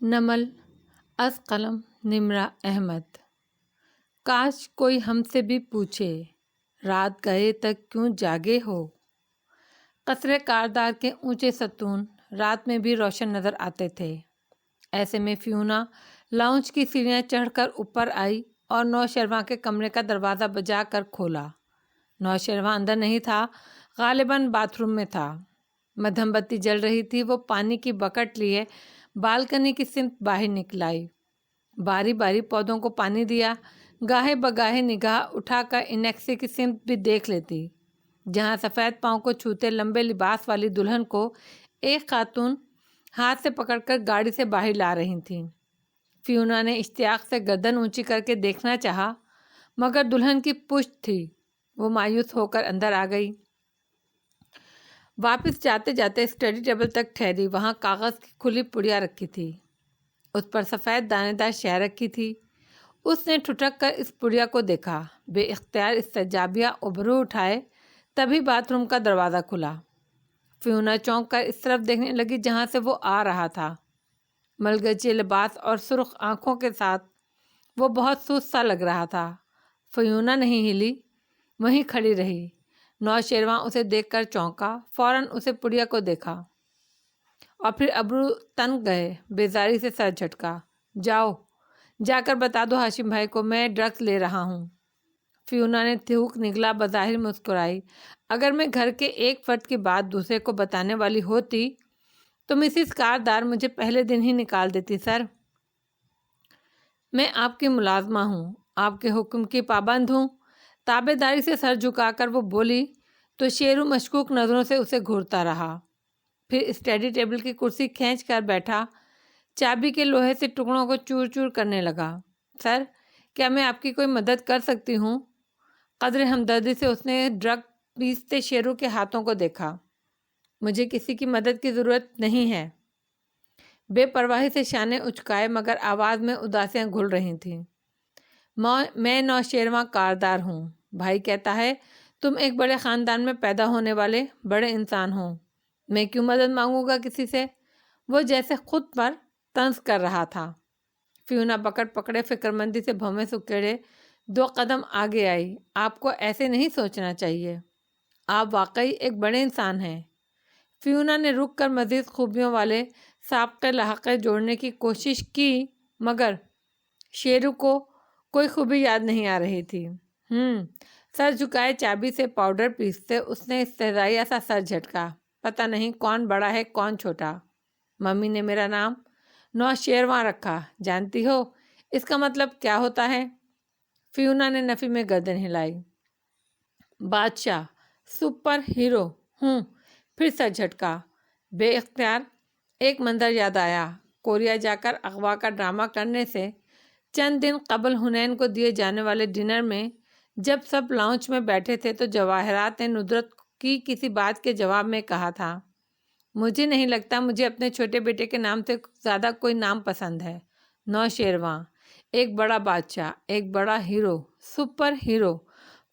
نمل از قلم نمرہ احمد۔ کاش کوئی ہم سے بھی پوچھے رات گئے تک کیوں جاگے ہو۔ قصرِ کاردار کے اونچے ستون رات میں بھی روشن نظر آتے تھے۔ ایسے میں فیونا لاؤنج کی سیڑھیاں چڑھ کر اوپر آئی اور نوشیروان کے کمرے کا دروازہ بجا کر کھولا۔ نوشیروان اندر نہیں تھا، غالباً باتھ روم میں تھا۔ مدھم بتی جل رہی تھی۔ وہ پانی کی بکٹ لیے بالکنی کی سمت باہر نکل آئی۔ باری باری پودوں کو پانی دیا، گاہے بگاہے نگاہ اٹھا کر انیکسی کی سمت بھی دیکھ لیتی، جہاں سفید پاؤں کو چھوتے لمبے لباس والی دلہن کو ایک خاتون ہاتھ سے پکڑ کر گاڑی سے باہر لا رہی تھیں۔ فیونا نے اشتیاق سے گردن اونچی کر کے دیکھنا چاہا، مگر دلہن کی پشت تھی۔ وہ مایوس ہو کر اندر آ گئی۔ واپس جاتے جاتے اسٹڈی ٹیبل تک ٹھہری۔ وہاں کاغذ کی کھلی پڑیا رکھی تھی، اس پر سفید دانے دار شے رکھی تھی۔ اس نے ٹھٹک کر اس پڑیا کو دیکھا، بے اختیار استجابیہ ابرو اٹھائے۔ تبھی باتھ روم کا دروازہ کھلا۔ فیونا چونک کر اس طرف دیکھنے لگی جہاں سے وہ آ رہا تھا۔ ملگجے لباس اور سرخ آنکھوں کے ساتھ وہ بہت سست سا لگ رہا تھا۔ فیونا نہیں ہلی، وہیں کھڑی رہی۔ نوشیروان اسے دیکھ کر چونکا، فوراً اسے پڑیا کو دیکھا اور پھر ابرو تن گئے، بیزاری سے سر جھٹکا۔ جاؤ، جا کر بتا دو ہاشم بھائی کو میں ڈرگس لے رہا ہوں۔ فیونا نے تھوک نگلا بظاہر مسکرائی۔ اگر میں گھر کے ایک فرد کی بات دوسرے کو بتانے والی ہوتی تو مسز کاردار مجھے پہلے دن ہی نکال دیتی سر۔ میں آپ کی ملازمہ ہوں، آپ کے حکم کی پابند ہوں۔ تابع داری سے سر جھکا کر وہ بولی تو شیرو مشکوک نظروں سے اسے گھورتا رہا۔ پھر اسٹڈی ٹیبل کی کرسی کھینچ کر بیٹھا، چابی کے لوہے سے ٹکڑوں کو چور چور کرنے لگا۔ سر، کیا میں آپ کی کوئی مدد کر سکتی ہوں؟ قدر ہمدردی سے اس نے ڈرگ پیستے شیرو کے ہاتھوں کو دیکھا۔ مجھے کسی کی مدد کی ضرورت نہیں ہے۔ بے پرواہی سے شانے اچکائے، مگر آواز میں اداسیاں گھل رہی تھیں۔ میں نوشیروان کاردار ہوں۔ بھائی کہتا ہے تم ایک بڑے خاندان میں پیدا ہونے والے بڑے انسان ہو۔ میں کیوں مدد مانگوں گا کسی سے؟ وہ جیسے خود پر طنز کر رہا تھا۔ فیونا پکڑ پکڑے فکرمندی سے بھویں سکیڑے 2 قدم آگے آئی۔ آپ کو ایسے نہیں سوچنا چاہیے، آپ واقعی ایک بڑے انسان ہیں۔ فیونا نے رک کر مزید خوبیوں والے سابقے لاحقے جوڑنے کی کوشش کی، مگر شیرو کو کوئی خوبی یاد نہیں آ رہی تھی۔ سر جھکائے چابی سے پاؤڈر پیستے اس نے استہزائیہ سا سر جھٹکا۔ پتہ نہیں کون بڑا ہے کون چھوٹا۔ ممی نے میرا نام نوشیروان رکھا، جانتی ہو اس کا مطلب کیا ہوتا ہے؟ فیونا نے نفی میں گردن ہلائی۔ بادشاہ، سپر ہیرو ہوں۔ پھر سر جھٹکا۔ بے اختیار ایک منظر یاد آیا۔ کوریا جا کر اغوا کا ڈرامہ کرنے سے چند دن قبل حنین کو دیے جانے والے ڈنر میں جب سب لاؤنج میں بیٹھے تھے تو جواہرات نے ندرت کی کسی بات کے جواب میں کہا تھا، مجھے نہیں لگتا مجھے اپنے چھوٹے بیٹے کے نام سے زیادہ کوئی نام پسند ہے۔ نوشیروان، ایک بڑا بادشاہ، ایک بڑا ہیرو، سپر ہیرو۔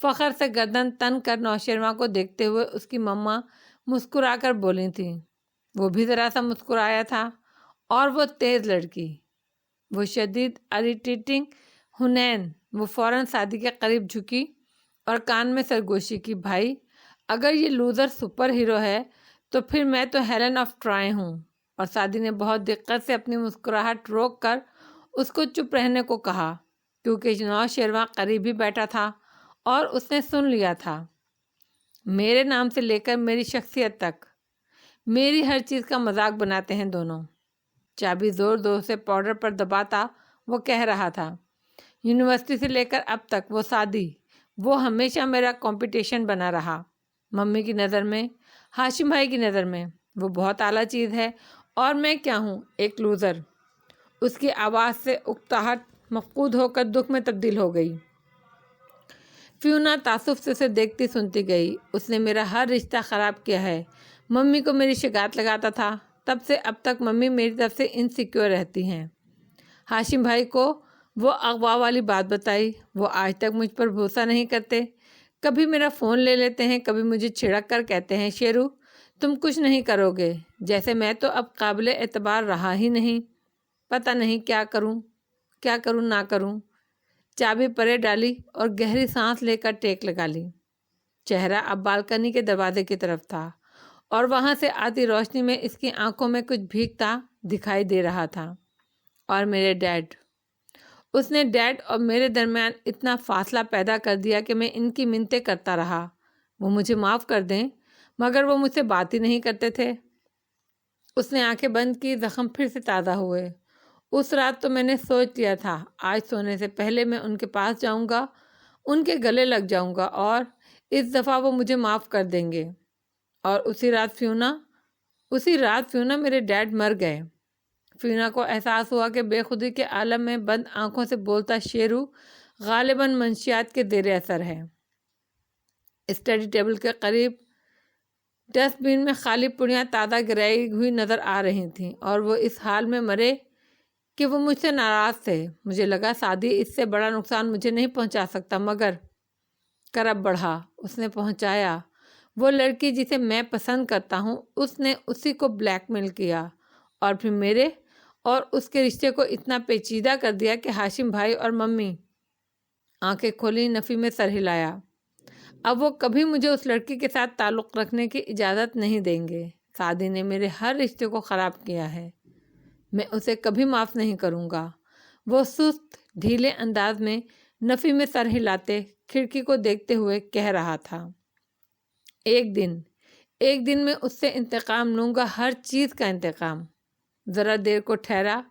فخر سے گردن تن کر نوشیروان کو دیکھتے ہوئے اس کی مما مسکرا کر بولی تھیں۔ وہ بھی ذرا سا مسکرایا تھا، اور وہ تیز لڑکی، وہ شدید اریٹیٹنگ حنین۔ وہ فوراً سادی کے قریب جھکی اور کان میں سرگوشی کی، بھائی اگر یہ لوزر سپر ہیرو ہے تو پھر میں تو ہیلن آف ٹرائے ہوں۔ اور سادی نے بہت دقت سے اپنی مسکراہٹ روک کر اس کو چپ رہنے کو کہا، کیونکہ نوشیروان قریب ہی بیٹھا تھا اور اس نے سن لیا تھا۔ میرے نام سے لے کر میری شخصیت تک، میری ہر چیز کا مذاق بناتے ہیں دونوں۔ چابی زور زور سے پاؤڈر پر دباتا وہ کہہ رہا تھا، یونیورسٹی سے لے کر اب تک وہ سادی، وہ ہمیشہ میرا کمپٹیشن بنا رہا۔ ممی کی نظر میں، ہاشم بھائی کی نظر میں وہ بہت اعلیٰ چیز ہے، اور میں کیا ہوں، ایک لوزر۔ اس کی آواز سے اکتاہٹ مفقود ہو کر دکھ میں تبدیل ہو گئی۔ فیونا تعصب سے اسے دیکھتی سنتی گئی۔ اس نے میرا ہر رشتہ خراب کیا ہے۔ ممی کو میری شکایت لگاتا تھا، تب سے اب تک ممی میری طرف سے انسیکیور رہتی ہیں۔ ہاشم بھائی کو وہ اغوا والی بات بتائی، وہ آج تک مجھ پر بھروسہ نہیں کرتے۔ کبھی میرا فون لے لیتے ہیں، کبھی مجھے چھڑک کر کہتے ہیں، شیرو تم کچھ نہیں کرو گے، جیسے میں تو اب قابل اعتبار رہا ہی نہیں۔ پتہ نہیں کیا کروں نہ کروں۔ چابی پرے ڈالی اور گہری سانس لے کر ٹیک لگا لی۔ چہرہ اب بالکنی کے دروازے کی طرف تھا اور وہاں سے آتی روشنی میں اس کی آنکھوں میں کچھ بھیگتا دکھائی دے رہا تھا۔ اور میرے ڈیڈ، اس نے ڈیڈ اور میرے درمیان اتنا فاصلہ پیدا کر دیا کہ میں ان کی منتیں کرتا رہا وہ مجھے معاف کر دیں، مگر وہ مجھ سے بات ہی نہیں کرتے تھے۔ اس نے آنکھیں بند کی، زخم پھر سے تازہ ہوئے۔ اس رات تو میں نے سوچ لیا تھا آج سونے سے پہلے میں ان کے پاس جاؤں گا، ان کے گلے لگ جاؤں گا اور اس دفعہ وہ مجھے معاف کر دیں گے۔ اور اسی رات فیونا میرے ڈیڈ مر گئے۔ فیونا کو احساس ہوا کہ بے خودی کے عالم میں بند آنکھوں سے بولتا شیرو غالباً منشیات کے زیر اثر ہے۔ اسٹڈی ٹیبل کے قریب ڈسٹ بین میں خالی پڑیاں تازہ گرائی ہوئی نظر آ رہی تھیں اور وہ اس حال میں مرے کہ وہ مجھ سے ناراض تھے۔ مجھے لگا سعدی اس سے بڑا نقصان مجھے نہیں پہنچا سکتا، مگر کرب بڑھا، اس نے پہنچایا۔ وہ لڑکی جسے میں پسند کرتا ہوں، اس نے اسی کو بلیک میل کیا اور پھر میرے اور اس کے رشتے کو اتنا پیچیدہ کر دیا کہ ہاشم بھائی اور ممی۔ آنکھیں کھولی، نفی میں سر ہلایا۔ اب وہ کبھی مجھے اس لڑکی کے ساتھ تعلق رکھنے کی اجازت نہیں دیں گے۔ سعدی نے میرے ہر رشتے کو خراب کیا ہے، میں اسے کبھی معاف نہیں کروں گا۔ وہ سست ڈھیلے انداز میں نفی میں سر ہلاتے کھڑکی کو دیکھتے ہوئے کہہ رہا تھا، ایک دن میں اس سے انتقام لوں گا، ہر چیز کا انتقام۔ ذرا دیر کو ٹھہرا،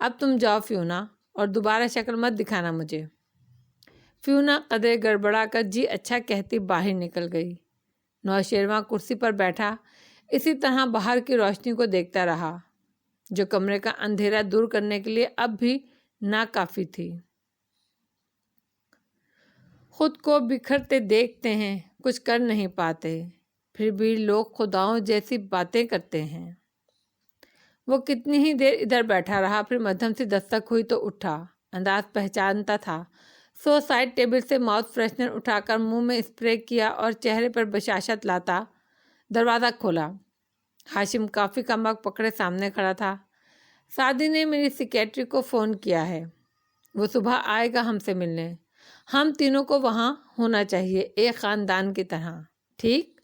اب تم جاؤ فیونا، اور دوبارہ شکل مت دکھانا مجھے۔ فیونا قدرے گڑبڑا کر جی اچھا کہتی باہر نکل گئی۔ نوشیروان کرسی پر بیٹھا اسی طرح باہر کی روشنی کو دیکھتا رہا، جو کمرے کا اندھیرا دور کرنے کے لیے اب بھی ناکافی تھی۔ خود کو بکھرتے دیکھتے ہیں، کچھ کر نہیں پاتے، پھر بھی لوگ خداؤں جیسی باتیں کرتے ہیں۔ وہ کتنی ہی دیر ادھر بیٹھا رہا، پھر مدھم سی دستک ہوئی تو اٹھا۔ انداز پہچانتا تھا، سو سائڈ ٹیبل سے ماؤتھ فریشنر اٹھا کر منہ میں اسپرے کیا اور چہرے پر بشاشت لاتا دروازہ کھولا۔ ہاشم کافی کا مگ پکڑے سامنے کھڑا تھا۔ سعدی نے میری سیکریٹری کو فون کیا ہے، وہ صبح آئے گا ہم سے ملنے۔ ہم تینوں کو وہاں ہونا چاہیے، ایک خاندان کی طرح، ٹھیک؟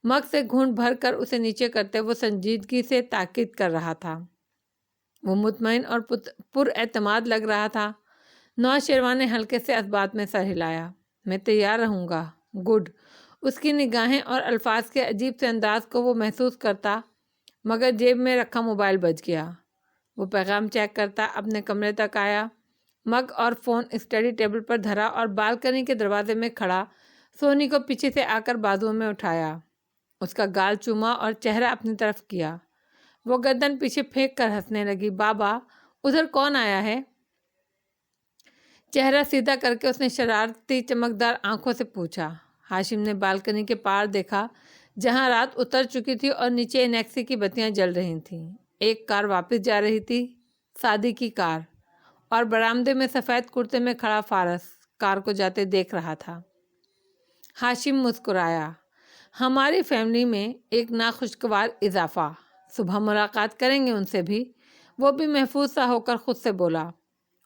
مگ سے گھونٹ بھر کر اسے نیچے کرتے وہ سنجیدگی سے تاکید کر رہا تھا۔ وہ مطمئن اور پر اعتماد لگ رہا تھا۔ نوشیروان نے ہلکے سے اثبات میں سر ہلایا۔ میں تیار رہوں گا۔ گڈ۔ اس کی نگاہیں اور الفاظ کے عجیب سے انداز کو وہ محسوس کرتا، مگر جیب میں رکھا موبائل بج گیا۔ وہ پیغام چیک کرتا اپنے کمرے تک آیا، مگ اور فون اسٹڈی ٹیبل پر دھرا اور بالکنی کے دروازے میں کھڑا سونی کو پیچھے سے آ کر بازوؤں میں اٹھایا، اس کا گال چوما اور چہرہ اپنی طرف کیا۔ وہ گردن پیچھے پھینک کر ہنسنے لگی۔ بابا، ادھر کون آیا ہے؟ چہرہ سیدھا کر کے اس نے شرارتی چمکدار آنکھوں سے پوچھا۔ ہاشم نے بالکنی کے پار دیکھا جہاں رات اتر چکی تھی اور نیچے نیکسی کی بتیاں جل رہی تھیں۔ ایک کار واپس جا رہی تھی، سعدی کی کار، اور برآمدے میں سفید کرتے میں کھڑا فارس کار کو جاتے دیکھ رہا تھا۔ ہاشم مسکرایا۔ ہماری فیملی میں ایک ناخوشگوار اضافہ، صبح ملاقات کریں گے ان سے بھی، وہ بھی محفوظ سا ہو کر خود سے بولا،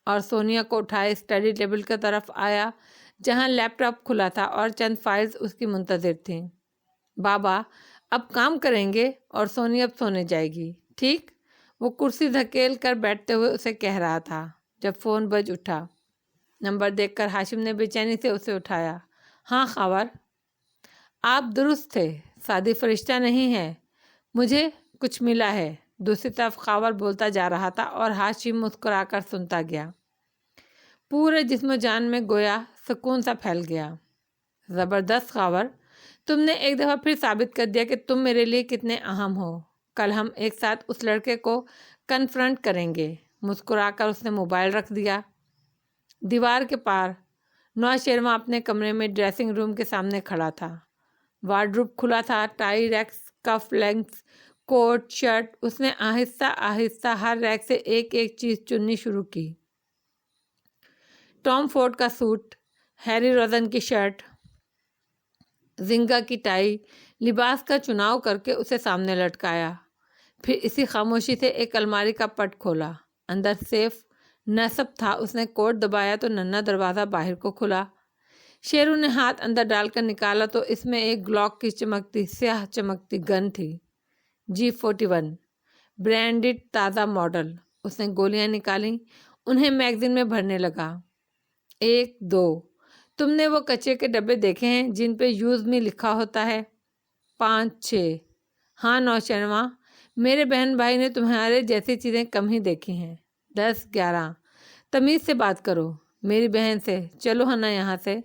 اور سونیا کو اٹھائے اسٹڈی ٹیبل کی طرف آیا جہاں لیپ ٹاپ کھلا تھا اور چند فائلز اس کی منتظر تھیں۔ بابا، اب کام کریں گے اور سونی اب سونے جائے گی، ٹھیک؟ وہ کرسی دھکیل کر بیٹھتے ہوئے اسے کہہ رہا تھا جب فون بج اٹھا۔ نمبر دیکھ کر ہاشم نے بے چینی سے اسے اٹھایا۔ ہاں خاور، آپ درست تھے، سعدی فرشتہ نہیں ہے، مجھے کچھ ملا ہے۔ دوسری طرف خاور بولتا جا رہا تھا اور ہاشم مسکرا کر سنتا گیا۔ پورے جسم و جان میں گویا سکون سا پھیل گیا۔ زبردست خاور، تم نے ایک دفعہ پھر ثابت کر دیا کہ تم میرے لیے کتنے اہم ہو۔ کل ہم ایک ساتھ اس لڑکے کو کنفرنٹ کریں گے۔ مسکرا کر اس نے موبائل رکھ دیا۔ دیوار کے پار نوشیروان اپنے کمرے میں ڈریسنگ روم کے سامنے کھڑا تھا۔ وارڈروب کھلا تھا، ٹائی ریکس، کف لینگس، کوٹ، شرٹ۔ اس نے آہستہ آہستہ ہر ریک سے ایک ایک چیز چننی شروع کی۔ ٹام فورڈ کا سوٹ، ہیری روزن کی شرٹ، زنگا کی ٹائی، لباس کا چناؤ کر کے اسے سامنے لٹکایا۔ پھر اسی خاموشی سے ایک الماری کا پٹ کھولا، اندر سیف نصب تھا۔ اس نے کوڈ دبایا تو ننھا دروازہ باہر کو کھلا۔ شیرو نے ہاتھ اندر ڈال کر نکالا تو اس میں ایک گلاک کی سیاہ چمکتی گن تھی، G41 برانڈڈ تازہ ماڈل۔ اس نے گولیاں نکالیں، انہیں میگزین میں بھرنے لگا۔ 1 2 تم نے وہ کچے کے ڈبے دیکھے ہیں جن پہ یوز می لکھا ہوتا ہے؟ 5 6 ہاں نوشیروان، میرے بہن بھائی نے تمہارے جیسی چیزیں کم ہی دیکھی ہیں۔ 10 11 تمیز سے بات کرو میری بہن سے، چلو ہنا یہاں سے۔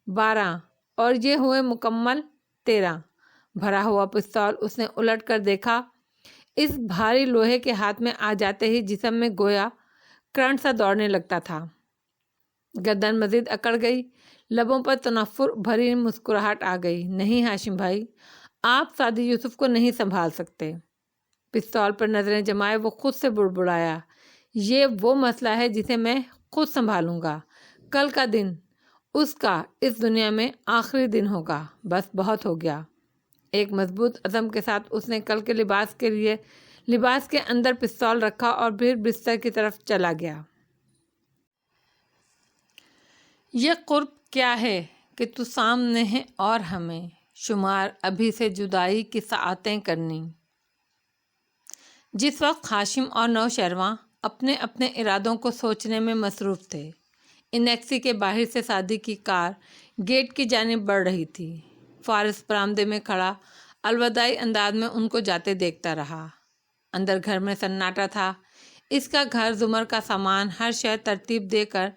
12 اور یہ ہوئے مکمل 13 بھرا ہوا پستول اس نے الٹ کر دیکھا۔ اس بھاری لوہے کے ہاتھ میں آ جاتے ہی جسم میں گویا کرنٹ سا دوڑنے لگتا تھا۔ گردن مزید اکڑ گئی، لبوں پر تنفر بھری مسکراہٹ آ گئی۔ نہیں ہاشم بھائی، آپ سعدی یوسف کو نہیں سنبھال سکتے۔ پستول پر نظریں جمائے وہ خود سے بڑبڑایا، یہ وہ مسئلہ ہے جسے میں خود سنبھالوں گا۔ کل کا دن اس کا اس دنیا میں آخری دن ہوگا، بس بہت ہو گیا۔ ایک مضبوط عزم کے ساتھ اس نے کل کے لباس کے اندر پستول رکھا اور پھر بستر کی طرف چلا گیا۔ یہ قرب کیا ہے کہ تو سامنے ہے اور ہمیں شمار ابھی سے جدائی کی ساعتیں کرنی۔ جس وقت ہاشم اور نوشیروان اپنے اپنے ارادوں کو سوچنے میں مصروف تھے، انیکسی کے باہر سے سعدی کی کار گیٹ کی جانب بڑھ رہی تھی۔ فارس برآمدے میں کھڑا الوداعی انداز میں ان کو جاتے دیکھتا رہا۔ اندر گھر میں سناٹا تھا۔ اس کا گھر زمر کا سامان ہر شے ترتیب دے کر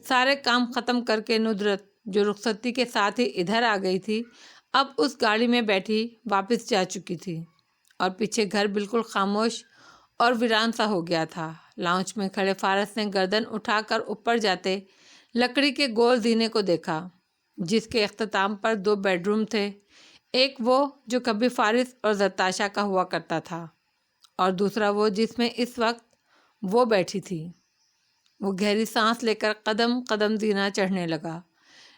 سارے کام ختم کر کے ندرت جو رخصتی کے ساتھ ہی ادھر آ گئی تھی اب اس گاڑی میں بیٹھی واپس جا چکی تھی، اور پیچھے گھر بالکل خاموش اور ویران سا ہو گیا تھا۔ لاؤنج میں کھڑے فارس نے گردن اٹھا کر اوپر جاتے لکڑی کے گول زینے کو دیکھا جس کے اختتام پر 2 بیڈ روم تھے، ایک وہ جو کبھی فارس اور زرتاشا کا ہوا کرتا تھا، اور دوسرا وہ جس میں اس وقت وہ بیٹھی تھی۔ وہ گہری سانس لے کر قدم قدم زینہ چڑھنے لگا۔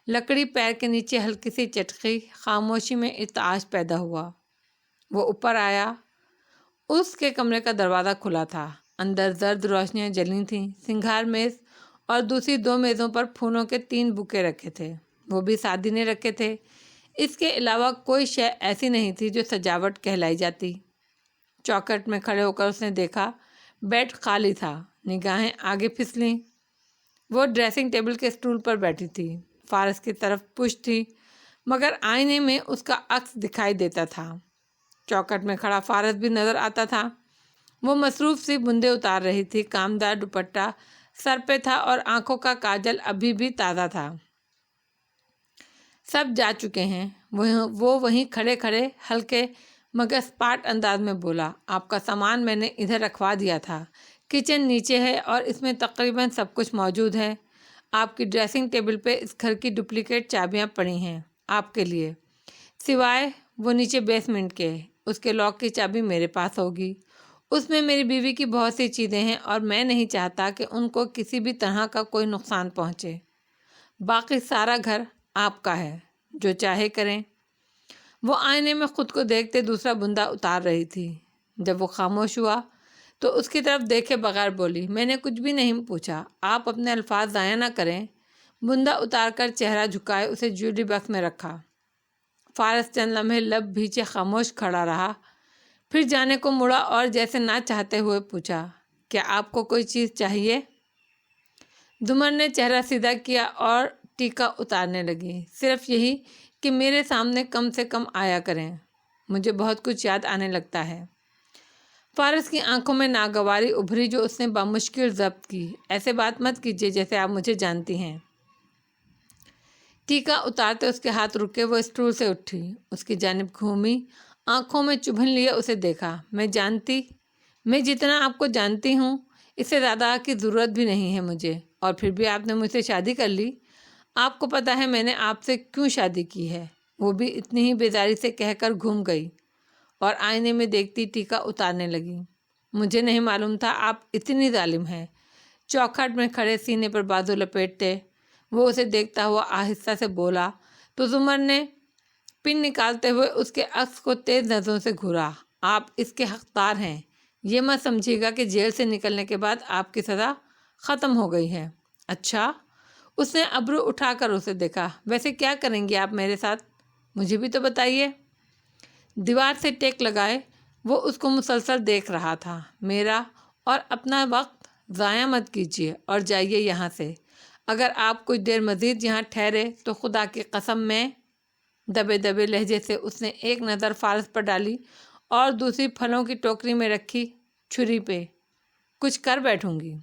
لکڑی پیر کے نیچے ہلکی سی چٹکی، خاموشی میں ارتعاش پیدا ہوا۔ وہ اوپر آیا۔ اس کے کمرے کا دروازہ کھلا تھا۔ اندر زرد روشنیاں جلی تھیں۔ سنگھار میز اور دوسری 2 میزوں پر پھولوں کے 3 بوکے رکھے تھے، وہ بھی سعدی نے رکھے تھے۔ اس کے علاوہ کوئی شے ایسی نہیں تھی جو سجاوٹ کہلائی جاتی۔ چوکھٹ میں کھڑے ہو کر اس نے دیکھا بیڈ خالی تھا۔ نگاہیں آگے پھسلیں۔ وہ ڈریسنگ ٹیبل کے اسٹول پر بیٹھی تھی، فارس کی طرف پشت تھی، مگر آئینے میں اس کا عکس دکھائی دیتا تھا۔ چوکھٹ میں کھڑا فارس بھی نظر آتا تھا۔ وہ مصروف سی بندے اتار رہی تھی، کامدار دوپٹہ سر پہ تھا اور آنکھوں کا کاجل ابھی بھی تازہ تھا۔ سب جا چکے ہیں۔ وہ وہیں کھڑے کھڑے ہلکے مگر سپاٹ انداز میں بولا، آپ کا سامان میں نے ادھر رکھوا دیا تھا، کچن نیچے ہے اور اس میں تقریباً سب کچھ موجود ہے۔ آپ کی ڈریسنگ ٹیبل پہ اس گھر کی ڈپلیکیٹ چابیاں پڑی ہیں آپ کے لیے، سوائے وہ نیچے بیسمنٹ کے۔ اس کے لاک کی چابی میرے پاس ہوگی۔ اس میں میری بیوی کی بہت سی چیزیں ہیں اور میں نہیں چاہتا کہ ان کو کسی بھی طرح کا کوئی نقصان پہنچے۔ باقی سارا گھر آپ کا ہے، جو چاہے کریں۔ وہ آئینے میں خود کو دیکھتے دوسرا بندہ اتار رہی تھی۔ جب وہ خاموش ہوا تو اس کی طرف دیکھے بغیر بولی، میں نے کچھ بھی نہیں پوچھا، آپ اپنے الفاظ ضائع نہ کریں۔ بندہ اتار کر چہرہ جھکائے اسے جیولی باکس میں رکھا۔ فارس چند لمحے لب بھیچے خاموش کھڑا رہا، پھر جانے کو مڑا اور جیسے نہ چاہتے ہوئے پوچھا، کیا آپ کو کوئی چیز چاہیے؟ زمر نے چہرہ سیدھا کیا اور ٹیکا اتارنے لگی، صرف یہی کہ میرے سامنے کم سے کم آیا کریں، مجھے بہت کچھ یاد آنے لگتا ہے۔ فارس کی آنکھوں میں ناگواری ابھری جو اس نے بامشکل ضبط کی۔ ایسے بات مت کیجیے جیسے آپ مجھے جانتی ہیں۔ ٹیکا اتارتے اس کے ہاتھ رکے، وہ اسٹول سے اٹھی، اس کی جانب گھومی، آنکھوں میں چبھن لیے اسے دیکھا۔ میں جتنا آپ کو جانتی ہوں اس سے زیادہ کی ضرورت بھی نہیں ہے مجھے، اور پھر بھی آپ نے مجھ سے شادی کر لی۔ آپ کو پتہ ہے میں نے آپ سے کیوں شادی کی ہے؟ وہ بھی اتنی ہی بیزاری سے کہہ کر گھوم گئی اور آئینے میں دیکھتی ٹیکا اتارنے لگی۔ مجھے نہیں معلوم تھا آپ اتنی ظالم ہیں۔ چوکھٹ میں کھڑے سینے پر بازو لپیٹتے وہ اسے دیکھتا ہوا آہستہ سے بولا تو زمر نے پن نکالتے ہوئے اس کے عکس کو تیز نظروں سے گھورا، آپ اس کے حقدار ہیں، یہ مت سمجھیے گا کہ جیل سے نکلنے کے بعد آپ کی سزا ختم ہو گئی ہے۔ اچھا، اس نے ابرو اٹھا کر اسے دیکھا۔ ویسے کیا کریں گی آپ میرے ساتھ؟ مجھے بھی تو بتائیے۔ دیوار سے ٹیک لگائے وہ اس کو مسلسل دیکھ رہا تھا۔ میرا اور اپنا وقت ضائع مت کیجیے اور جائیے یہاں سے۔ اگر آپ کچھ دیر مزید یہاں ٹھہرے تو خدا کی قسم میں، دبے دبے لہجے سے اس نے ایک نظر فارس پر ڈالی اور دوسری پھلوں کی ٹوکری میں رکھی چھری پہ، کچھ کر بیٹھوں گی،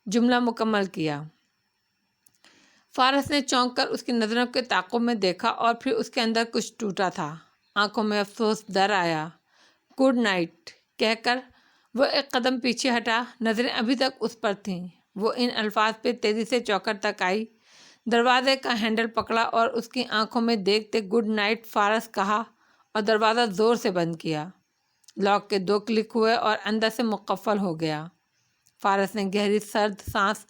جملہ مکمل کیا۔ فارس نے چونک کر اس کی نظروں کے تعاقب میں دیکھا اور پھر اس کے اندر کچھ ٹوٹا تھا۔ آنکھوں میں افسوس در آیا۔ گڈ نائٹ کہہ کر وہ ایک قدم پیچھے ہٹا۔ نظریں ابھی تک اس پر تھیں۔ وہ ان الفاظ پہ تیزی سے چوکر تک آئی، دروازے کا ہینڈل پکڑا اور اس کی آنکھوں میں دیکھتے گڈ نائٹ فارس کہا اور دروازہ زور سے بند کیا۔ لاک کے 2 کلک ہوئے اور اندر سے مقفل ہو گیا۔ فارس نے گہری سرد سانس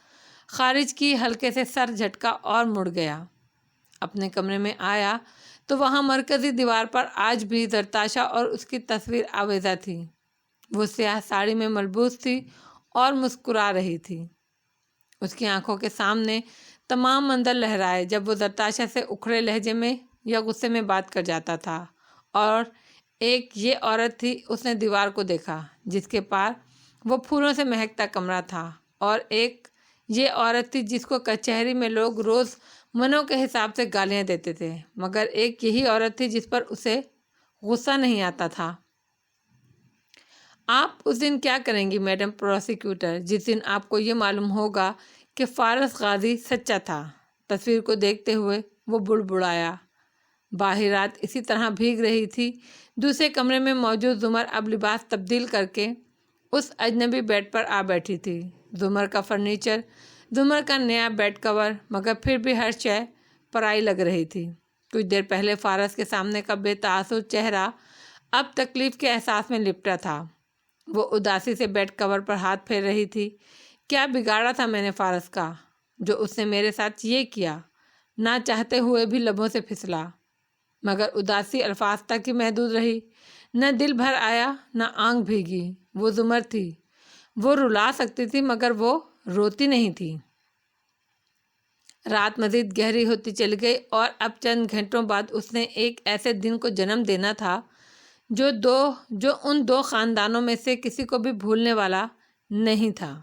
خارج کی، ہلکے سے سر جھٹکا اور مڑ گیا۔ اپنے کمرے میں آیا تو وہاں مرکزی دیوار پر آج بھی زرتاشا اور اس کی تصویر آویزہ تھی۔ وہ سیاہ ساڑی میں ملبوس تھی اور مسکرا رہی تھی۔ اس کی آنکھوں کے سامنے تمام منظر لہرائے جب وہ زرتاشا سے اکھڑے لہجے میں یا غصے میں بات کر جاتا تھا۔ اور ایک یہ عورت تھی، اس نے دیوار کو دیکھا جس کے پار وہ پھولوں سے مہکتا کمرہ تھا، اور ایک یہ عورت تھی جس کو کچہری میں لوگ روز منوں کے حساب سے گالیاں دیتے تھے، مگر ایک یہی عورت تھی جس پر اسے غصہ نہیں آتا تھا۔ آپ اس دن کیا کریں گی میڈم پروسیکیوٹر؟ جس دن آپ کو یہ معلوم ہوگا کہ فارس غازی سچا تھا۔ تصویر کو دیکھتے ہوئے وہ بڑبڑایا۔ باہر رات اسی طرح بھیگ رہی تھی۔ دوسرے کمرے میں موجود زمر اب لباس تبدیل کر کے اس اجنبی بیڈ پر آ بیٹھی تھی۔ زمر کا فرنیچر، زمر کا نیا بیڈ کور، مگر پھر بھی ہر شے پرائی لگ رہی تھی۔ کچھ دیر پہلے فارس کے سامنے کا بے تاثر چہرہ اب تکلیف کے احساس میں لپٹا تھا۔ وہ اداسی سے بیڈ کور پر ہاتھ پھیر رہی تھی۔ کیا بگاڑا تھا میں نے فارس کا، جو اس نے میرے ساتھ یہ کیا؟ نہ چاہتے ہوئے بھی لبوں سے پھسلا، مگر اداسی الفاظ تک ہی محدود رہی۔ نہ دل بھر آیا، نہ آنکھ بھیگی۔ وہ زمر تھی، وہ رلا سکتی تھی مگر وہ روتی نہیں تھی۔ رات مزید گہری ہوتی چلی گئی اور اب چند گھنٹوں بعد اس نے ایک ایسے دن کو جنم دینا تھا جو ان 2 خاندانوں میں سے کسی کو بھی بھولنے والا نہیں تھا۔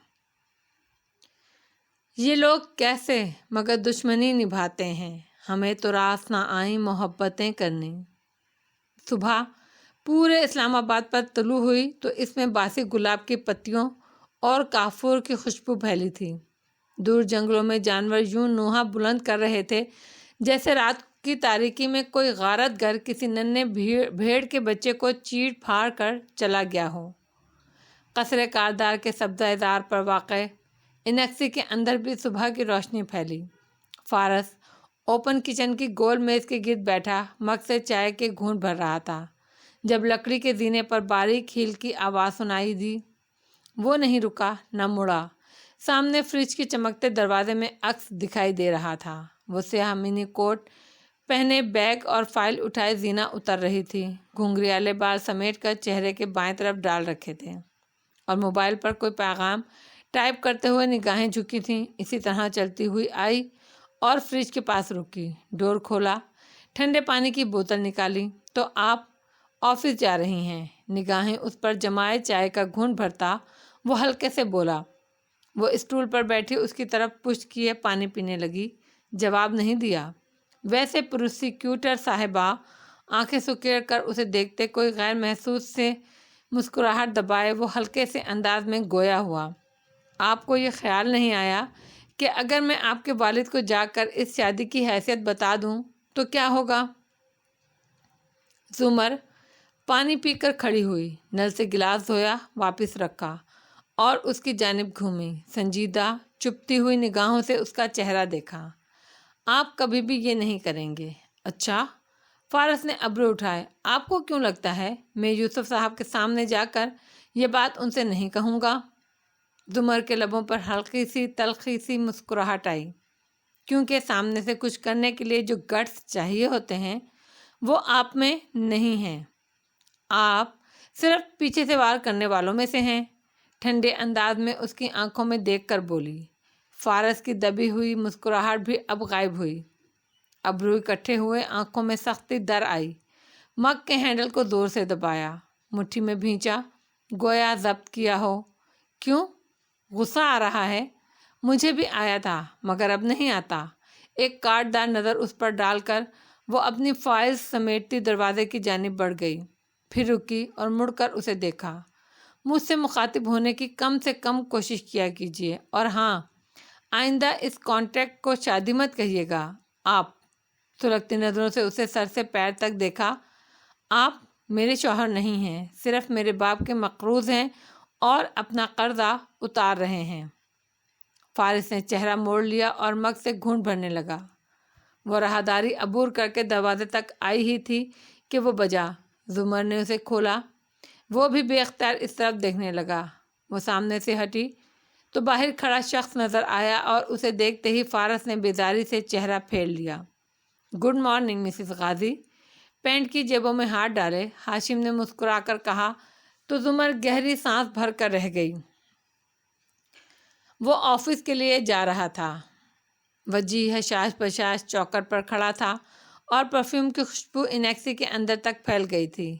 یہ لوگ کیسے مگر دشمنی نبھاتے ہیں، ہمیں تو راس نہ آئیں محبتیں کرنی۔ صبح پورے اسلام آباد پر طلوع ہوئی تو اس میں باسی گلاب کی پتیوں اور کافور کی خوشبو پھیلی تھی۔ دور جنگلوں میں جانور یوں نوحہ بلند کر رہے تھے جیسے رات کی تاریکی میں کوئی غارت گر کسی ننھے بھیڑ کے بچے کو چیڑ پھاڑ کر چلا گیا ہو۔ قصر کاردار کے سبزہ زار پر واقع انکسی کے اندر بھی صبح کی روشنی پھیلی۔ فارس اوپن کچن کی گول میز کے گرد بیٹھا مگ سے چائے کے گھونٹ بھر رہا تھا جب لکڑی کے زینے پر باریک ہیل کی آواز سنائی دی۔ وہ نہیں رکا، نہ مڑا۔ سامنے فریج کے چمکتے دروازے میں عکس دکھائی دے رہا تھا۔ وہ سیاہ منی کوٹ پہنے بیگ اور فائل اٹھائے زینہ اتر رہی تھی۔ گھنگریالے بال سمیٹ کر چہرے کے بائیں طرف ڈال رکھے تھے اور موبائل پر کوئی پیغام ٹائپ کرتے ہوئے نگاہیں جھکی تھیں۔ اسی طرح چلتی ہوئی آئی اور فریج کے پاس رکی، ڈور کھولا، ٹھنڈے پانی کی بوتل نکالی۔ تو آپ آفس جا رہی ہیں؟ نگاہیں اس پر جمائے چائے کا گھونٹ بھرتا وہ ہلکے سے بولا۔ وہ اسٹول پر بیٹھی اس کی طرف پشت کیے پانی پینے لگی، جواب نہیں دیا۔ ویسے پروسیکیوٹر صاحبہ، آنکھیں سکیڑ کر اسے دیکھتے کوئی غیر محسوس سے مسکراہٹ دبائے وہ ہلکے سے انداز میں گویا ہوا، آپ کو یہ خیال نہیں آیا کہ اگر میں آپ کے والد کو جا کر اس شادی کی حیثیت بتا دوں تو کیا ہوگا؟ زمر پانی پی کر کھڑی ہوئی، نل سے گلاس دھویا، واپس رکھا اور اس کی جانب گھومی۔ سنجیدہ چپتی ہوئی نگاہوں سے اس کا چہرہ دیکھا۔ آپ کبھی بھی یہ نہیں کریں گے؟ اچھا؟ فارس نے ابرو اٹھائے۔ آپ کو کیوں لگتا ہے میں یوسف صاحب کے سامنے جا کر یہ بات ان سے نہیں کہوں گا؟ زمر کے لبوں پر ہلکی سی تلخی سی مسکراہٹ آئی، کیونکہ سامنے سے کچھ کرنے کے لیے جو گٹس چاہیے ہوتے ہیں وہ آپ میں نہیں ہیں۔ آپ صرف پیچھے سے وار کرنے والوں میں سے ہیں، ٹھنڈے انداز میں اس کی آنکھوں میں دیکھ کر بولی۔ فارس کی دبی ہوئی مسکراہٹ بھی اب غائب ہوئی، ابرو اکٹھے ہوئے، آنکھوں میں سختی در آئی۔ مگ کے ہینڈل کو زور سے دبایا، مٹھی میں بھینچا، گویا ضبط کیا ہو۔ کیوں؟ غصہ آ رہا ہے؟ مجھے بھی آیا تھا مگر اب نہیں آتا۔ ایک کاٹ دار نظر اس پر ڈال کر وہ اپنی فائلز سمیٹتی دروازے کی جانب بڑھ گئی، پھر رکی اور مڑ کر اسے دیکھا۔ مجھ سے مخاطب ہونے کی کم سے کم کوشش کیا کیجیے، اور ہاں، آئندہ اس کانٹریکٹ کو شادی مت کہیے گا۔ آپ، سلگتی نظروں سے اسے سر سے پیر تک دیکھا، آپ میرے شوہر نہیں ہیں، صرف میرے باپ کے مقروض ہیں اور اپنا قرضہ اتار رہے ہیں۔ فارس نے چہرہ موڑ لیا اور مگ سے گھونٹ بھرنے لگا۔ وہ راہداری عبور کر کے دروازے تک آئی ہی تھی کہ وہ بجا۔ زمر نے اسے کھولا، وہ بھی بے اختیار اس طرف دیکھنے لگا۔ وہ سامنے سے ہٹی تو باہر کھڑا شخص نظر آیا اور اسے دیکھتے ہی فارس نے بیزاری سے چہرہ پھیر لیا۔ گڈ مارننگ مسز غازی۔ پینٹ کی جیبوں میں ہاتھ ڈالے ہاشم نے مسکرا کر کہا تو زمر گہری سانس بھر کر رہ گئی۔ وہ آفس کے لیے جا رہا تھا۔ وجیح حشاش بشاش چوکر پر کھڑا تھا اور پرفیوم کی خوشبو انیکسی کے اندر تک پھیل گئی تھی۔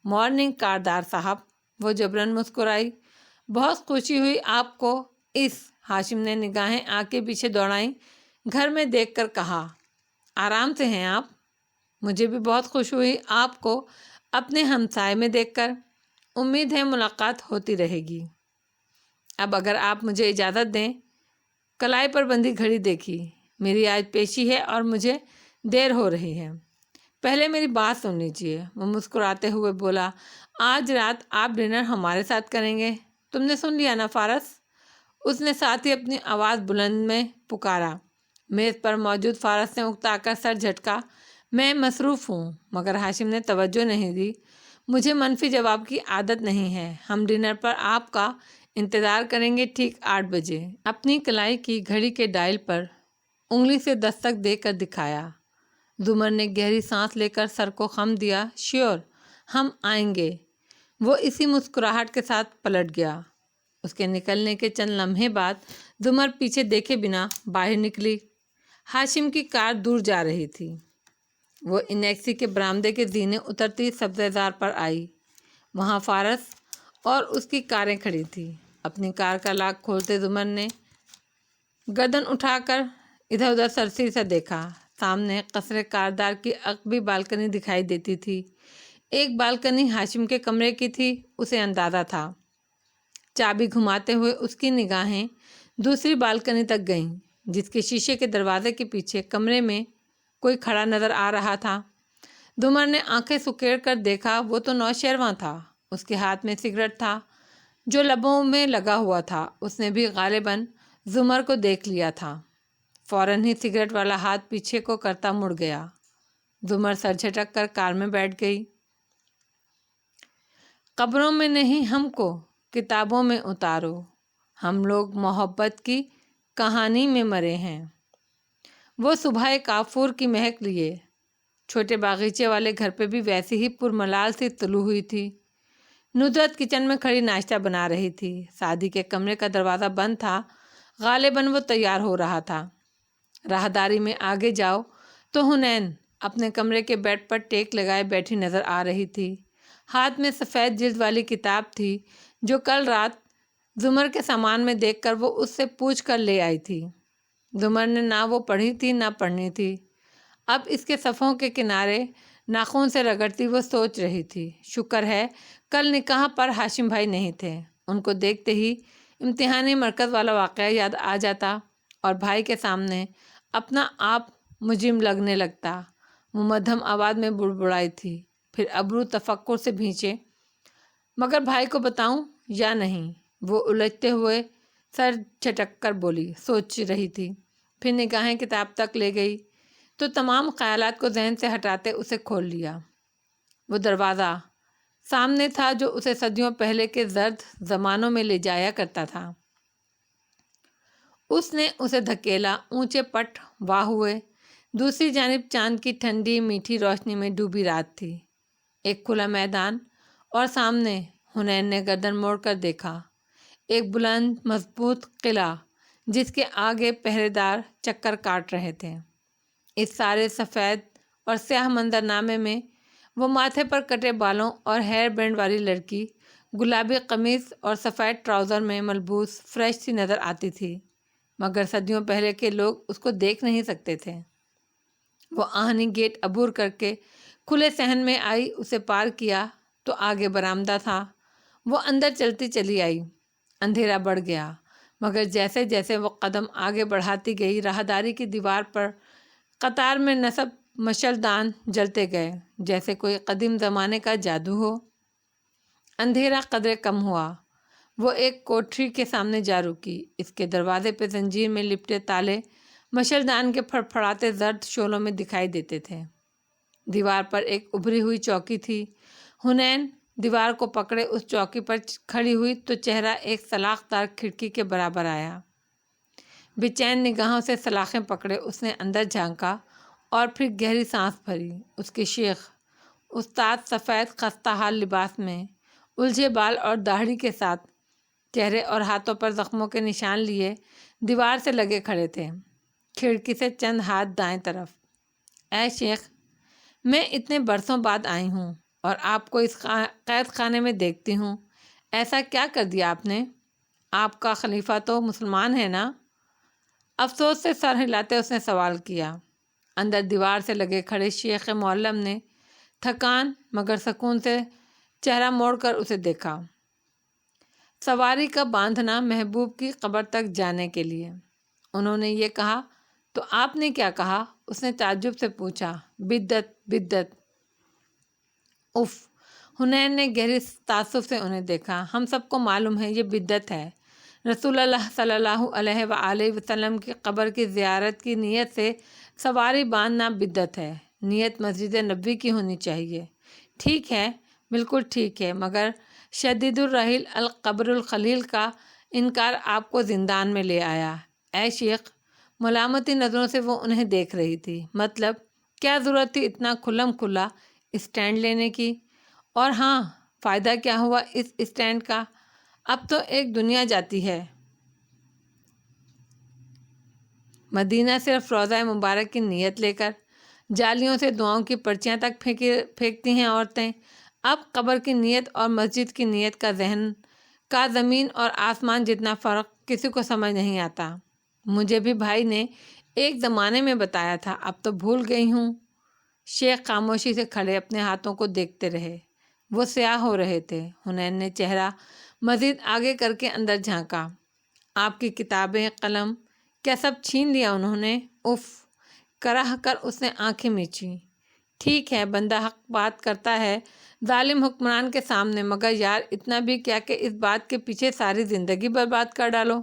مارننگ کاردار صاحب، وہ جبراً مسکرائی۔ بہت خوشی ہوئی آپ کو ہاشم نے نگاہیں آنکھ کے پیچھے دوڑائیں، گھر میں دیکھ کر کہا، آرام سے ہیں آپ؟ مجھے بھی بہت خوش ہوئی آپ کو اپنے ہمسائے میں دیکھ کر، امید ہے ملاقات ہوتی رہے گی۔ اب اگر آپ مجھے اجازت دیں، کلائی پر بندھی گھڑی دیکھی، میری آج پیشی ہے اور مجھے دیر ہو رہی ہے۔ پہلے میری بات سن لیجیے، وہ مسکراتے ہوئے بولا، آج رات آپ ڈنر ہمارے ساتھ کریں گے، تم نے سن لیا نا فارس؟ اس نے ساتھ ہی اپنی آواز بلند میں پکارا۔ میز پر موجود فارس نے اکتا کر سر جھٹکا، میں مصروف ہوں، مگر ہاشم نے توجہ نہیں دی۔ مجھے منفی جواب کی عادت نہیں ہے، ہم ڈنر پر آپ کا انتظار کریں گے ٹھیک 8 بجے۔ اپنی کلائی کی گھڑی کے ڈائل پر انگلی سے دستک دے کر دکھایا۔ زمر نے گہری سانس لے کر سر کو خم دیا، شیور، ہم آئیں گے۔ وہ اسی مسکراہٹ کے ساتھ پلٹ گیا۔ اس کے نکلنے کے چند لمحے بعد زمر پیچھے دیکھے بنا باہر نکلی۔ ہاشم کی کار دور جا رہی تھی۔ وہ انیکسی کے برآمدے کے زینے اترتی سبزہ زار پر آئی۔ وہاں فارس اور اس کی کاریں کھڑی تھیں۔ اپنی کار کا لاک کھولتے زمر نے گردن اٹھا کر ادھر ادھر سرسری سے دیکھا۔ سامنے قصر کاردار کی عقبی بالکنی دکھائی دیتی تھی۔ ایک بالکنی ہاشم کے کمرے کی تھی، اسے اندازہ تھا۔ چابی گھماتے ہوئے اس کی نگاہیں دوسری بالکنی تک گئیں، جس کے شیشے کے دروازے کے پیچھے کمرے میں کوئی کھڑا نظر آ رہا تھا۔ زمر نے آنکھیں سکیڑ کر دیکھا، وہ تو نوشیرواں تھا۔ اس کے ہاتھ میں سگریٹ تھا جو لبوں میں لگا ہوا تھا۔ اس نے بھی غالباً زمر کو دیکھ لیا تھا۔ فوراً ہی سگریٹ والا ہاتھ پیچھے کو کرتا مڑ گیا۔ زمر سر جھٹک کر کار میں بیٹھ گئی۔ قبروں میں نہیں ہم کو کتابوں میں اتارو، ہم لوگ محبت کی کہانی میں مرے ہیں۔ وہ صبح کافور کی مہک لیے چھوٹے باغیچے والے گھر پہ بھی ویسی ہی پرملال سی طلوع ہوئی تھی۔ ندرت کچن میں کھڑی ناشتہ بنا رہی تھی۔ سعدی کے کمرے کا دروازہ بند تھا، غالباً وہ تیار ہو رہا تھا۔ راہداری میں آگے جاؤ تو حنین اپنے کمرے کے بیڈ پر ٹیک لگائے بیٹھی نظر آ رہی تھی۔ ہاتھ میں سفید جلد والی کتاب تھی جو کل رات زمر کے سامان میں دیکھ کر وہ اس سے پوچھ کر لے آئی تھی۔ زمر نے نہ وہ پڑھی تھی نہ پڑھنی تھی۔ اب اس کے صفحوں کے کنارے ناخن سے رگڑتی وہ سوچ رہی تھی، شکر ہے کل نکاح پر ہاشم بھائی نہیں تھے۔ ان کو دیکھتے ہی امتحانی مرکز والا واقعہ یاد آ جاتا اور بھائی کے سامنے اپنا آپ مجرم لگنے لگتا۔ وہ مدھم آواز میں بڑبڑائی تھی، پھر ابرو تفکر سے بھینچے، مگر بھائی کو بتاؤں یا نہیں؟ وہ الجھتے ہوئے سر جھٹک کر بولی، سوچ رہی تھی، پھر نگاہیں کتاب تک لے گئی تو تمام خیالات کو ذہن سے ہٹاتے اسے کھول لیا۔ وہ دروازہ سامنے تھا جو اسے صدیوں پہلے کے زرد زمانوں میں لے جایا کرتا تھا۔ اس نے اسے دھکیلا، اونچے پٹ واہ ہوئے۔ دوسری جانب چاند کی ٹھنڈی میٹھی روشنی میں ڈوبی رات تھی۔ ایک کھلا میدان اور سامنے حنین نے گردن موڑ کر دیکھا، ایک بلند مضبوط قلعہ جس کے آگے پہرے دار چکر کاٹ رہے تھے۔ اس سارے سفید اور سیاہ منظرنامے میں وہ ماتھے پر کٹے بالوں اور ہیئر بینڈ والی لڑکی گلابی قمیص اور سفید ٹراؤزر میں ملبوس فریش سی نظر آتی تھی، مگر صدیوں پہلے کے لوگ اس کو دیکھ نہیں سکتے تھے۔ وہ آہنی گیٹ عبور کر کے کھلے صحن میں آئی، اسے پار کیا تو آگے برآمدہ تھا۔ وہ اندر چلتی چلی آئی۔ اندھیرا بڑھ گیا، مگر جیسے جیسے وہ قدم آگے بڑھاتی گئی، راہداری کی دیوار پر قطار میں نصب مشعل دان جلتے گئے، جیسے کوئی قدیم زمانے کا جادو ہو۔ اندھیرا قدرے کم ہوا۔ وہ ایک کوٹری کے سامنے جا رکی۔ اس کے دروازے پہ زنجیر میں لپٹے تالے مشعل دان کے پھڑپھڑاتے زرد شعلوں میں دکھائی دیتے تھے۔ دیوار پر ایک ابھری ہوئی چوکی تھی۔ حنین دیوار کو پکڑے اس چوکی پر کھڑی ہوئی تو چہرہ ایک سلاخ دار کھڑکی کے برابر آیا۔ بے چین نگاہوں سے سلاخیں پکڑے اس نے اندر جھانکا اور پھر گہری سانس بھری۔ اس کے شیخ استاد سفید خستہ حال لباس میں، الجھے بال اور داڑھی کے ساتھ، چہرے اور ہاتھوں پر زخموں کے نشان لیے دیوار سے لگے کھڑے تھے، کھڑکی سے چند ہاتھ دائیں طرف۔ اے شیخ، میں اتنے برسوں بعد آئی ہوں اور آپ کو اس قید خانے میں دیکھتی ہوں، ایسا کیا کر دیا آپ نے؟ آپ کا خلیفہ تو مسلمان ہے نا؟ افسوس سے سر ہلاتے اس نے سوال کیا۔ اندر دیوار سے لگے کھڑے شیخ معلم نے تھکان مگر سکون سے چہرہ موڑ کر اسے دیکھا۔ سواری کا باندھنا محبوب کی قبر تک جانے کے لیے۔ انہوں نے یہ کہا تو آپ نے کیا کہا؟ اس نے تعجب سے پوچھا۔ بدعت، بدعت۔ اف۔ حنین نے گہری تعصب سے انہیں دیکھا۔ ہم سب کو معلوم ہے یہ بدعت ہے۔ رسول اللہ صلی اللہ علیہ وآلہ وسلم کی قبر کی زیارت کی نیت سے سواری باندھنا بدعت ہے۔ نیت مسجد نبوی کی ہونی چاہیے۔ ٹھیک ہے، بالکل ٹھیک ہے، مگر شدید الرحیل القبر الخلیل کا انکار آپ کو زندان میں لے آیا۔ اے شیخ، ملامتی نظروں سے وہ انہیں دیکھ رہی تھی۔ مطلب کیا ضرورت تھی اتنا کھلم کھلا اسٹینڈ لینے کی؟ اور ہاں، فائدہ کیا ہوا اس اسٹینڈ کا؟ اب تو ایک دنیا جاتی ہے۔ مدینہ صرف روضہ مبارک کی نیت لے کر جالیوں سے دعاؤں کی پرچیاں تک پھینکتی ہیں عورتیں۔ اب قبر کی نیت اور مسجد کی نیت کا ذہن کا زمین اور آسمان جتنا فرق کسی کو سمجھ نہیں آتا۔ مجھے بھی بھائی نے ایک زمانے میں بتایا تھا، اب تو بھول گئی ہوں۔ شیخ خاموشی سے کھڑے اپنے ہاتھوں کو دیکھتے رہے، وہ سیاہ ہو رہے تھے۔ حنین نے چہرہ مزید آگے کر کے اندر جھانکا۔ آپ کی کتابیں، قلم، کیا سب چھین لیا انہوں نے؟ اف، کراہ کر اس نے آنکھیں میچی۔ ٹھیک ہے، بندہ حق بات کرتا ہے ظالم حکمران کے سامنے، مگر یار اتنا بھی کیا کہ اس بات کے پیچھے ساری زندگی برباد کر ڈالو؟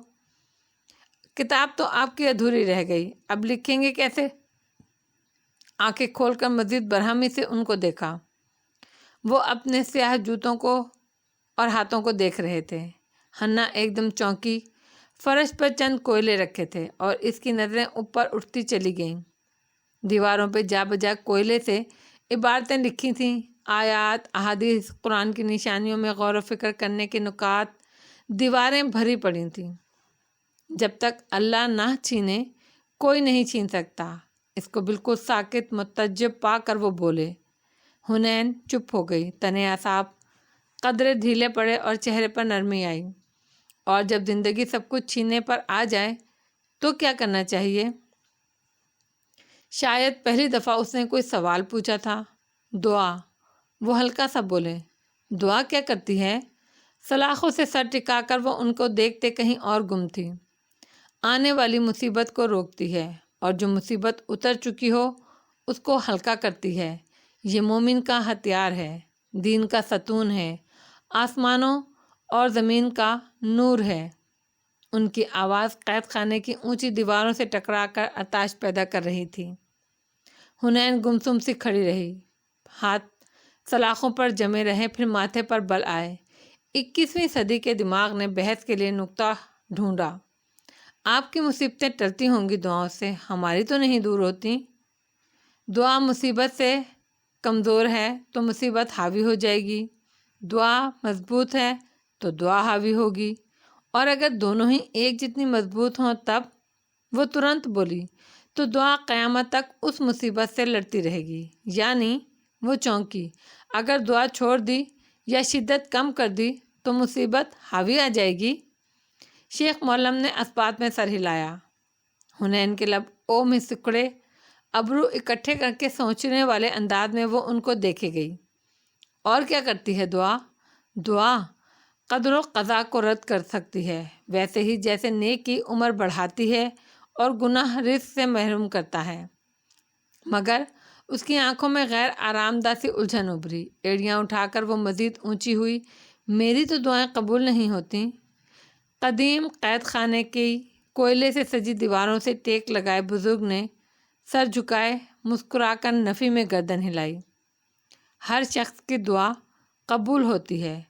کتاب تو آپ کی ادھوری رہ گئی، اب لکھیں گے کیسے؟ آنکھیں کھول کر مزید برہمی سے ان کو دیکھا۔ وہ اپنے سیاہ جوتوں کو اور ہاتھوں کو دیکھ رہے تھے۔ حنا ایک دم چونکی۔ فرش پر چند کوئلے رکھے تھے اور اس کی نظریں اوپر اٹھتی چلی گئیں۔ دیواروں پہ جا بجا کوئلے سے عبارتیں لکھی تھیں، آیات، احادیث، قرآن کی نشانیوں میں غور و فکر کرنے کے نکات دیواریں بھری پڑی تھیں۔ جب تک اللہ نہ چھینے کوئی نہیں چھین سکتا۔ اس کو بالکل ساکت متعجب پا کر وہ بولے۔ حنین چپ ہو گئی۔ تنے اعصاب قدرے ڈھیلے پڑے اور چہرے پر نرمی آئی۔ اور جب زندگی سب کچھ چھیننے پر آ جائے تو کیا کرنا چاہیے؟ شاید پہلی دفعہ اس نے کوئی سوال پوچھا تھا۔ دعا، وہ ہلکا سا بولے۔ دعا کیا کرتی ہے؟ سلاخوں سے سر ٹکا کر وہ ان کو دیکھتے کہیں اور گم تھی۔ آنے والی مصیبت کو روکتی ہے، اور جو مصیبت اتر چکی ہو اس کو ہلکا کرتی ہے۔ یہ مومن کا ہتھیار ہے، دین کا ستون ہے، آسمانوں اور زمین کا نور ہے۔ ان کی آواز قید خانے کی اونچی دیواروں سے ٹکرا کر آتش پیدا کر رہی تھی۔ حنین گمسم سی کھڑی رہی، ہاتھ سلاخوں پر جمے رہے، پھر ماتھے پر بل آئے۔ 21ویں صدی کے دماغ نے بحث کے لیے نقطہ ڈھونڈا۔ آپ کی مصیبتیں ٹلتی ہوں گی دعاؤں سے، ہماری تو نہیں دور ہوتی۔ دعا مصیبت سے کمزور ہے تو مصیبت حاوی ہو جائے گی۔ دعا مضبوط ہے تو دعا حاوی ہوگی، اور اگر دونوں ہی ایک جتنی مضبوط ہوں تب؟ وہ ترنت بولی، تو دعا قیامت تک اس مصیبت سے لڑتی رہے گی۔ یعنی وہ چونکی، اگر دعا چھوڑ دی یا شدت کم کر دی تو مصیبت حاوی آ جائے گی۔ شیخ معلم نے اسبات میں سر ہلایا۔ حنین کے لب او میں سکڑے، ابرو اکٹھے کر کے سوچنے والے انداز میں وہ ان کو دیکھے گئی۔ اور کیا کرتی ہے دعا؟ دعا قدر و قضا کو رد کر سکتی ہے، ویسے ہی جیسے نیک کی عمر بڑھاتی ہے اور گناہ رزق سے محروم کرتا ہے۔ مگر اس کی آنکھوں میں غیر آرام دہ سی الجھن ابھری، ایڑیاں اٹھا کر وہ مزید اونچی ہوئی۔ میری تو دعائیں قبول نہیں ہوتی۔ قدیم قید خانے کی کوئلے سے سجی دیواروں سے ٹیک لگائے بزرگ نے سر جھکائے مسکرا کر نفی میں گردن ہلائی۔ ہر شخص کی دعا قبول ہوتی ہے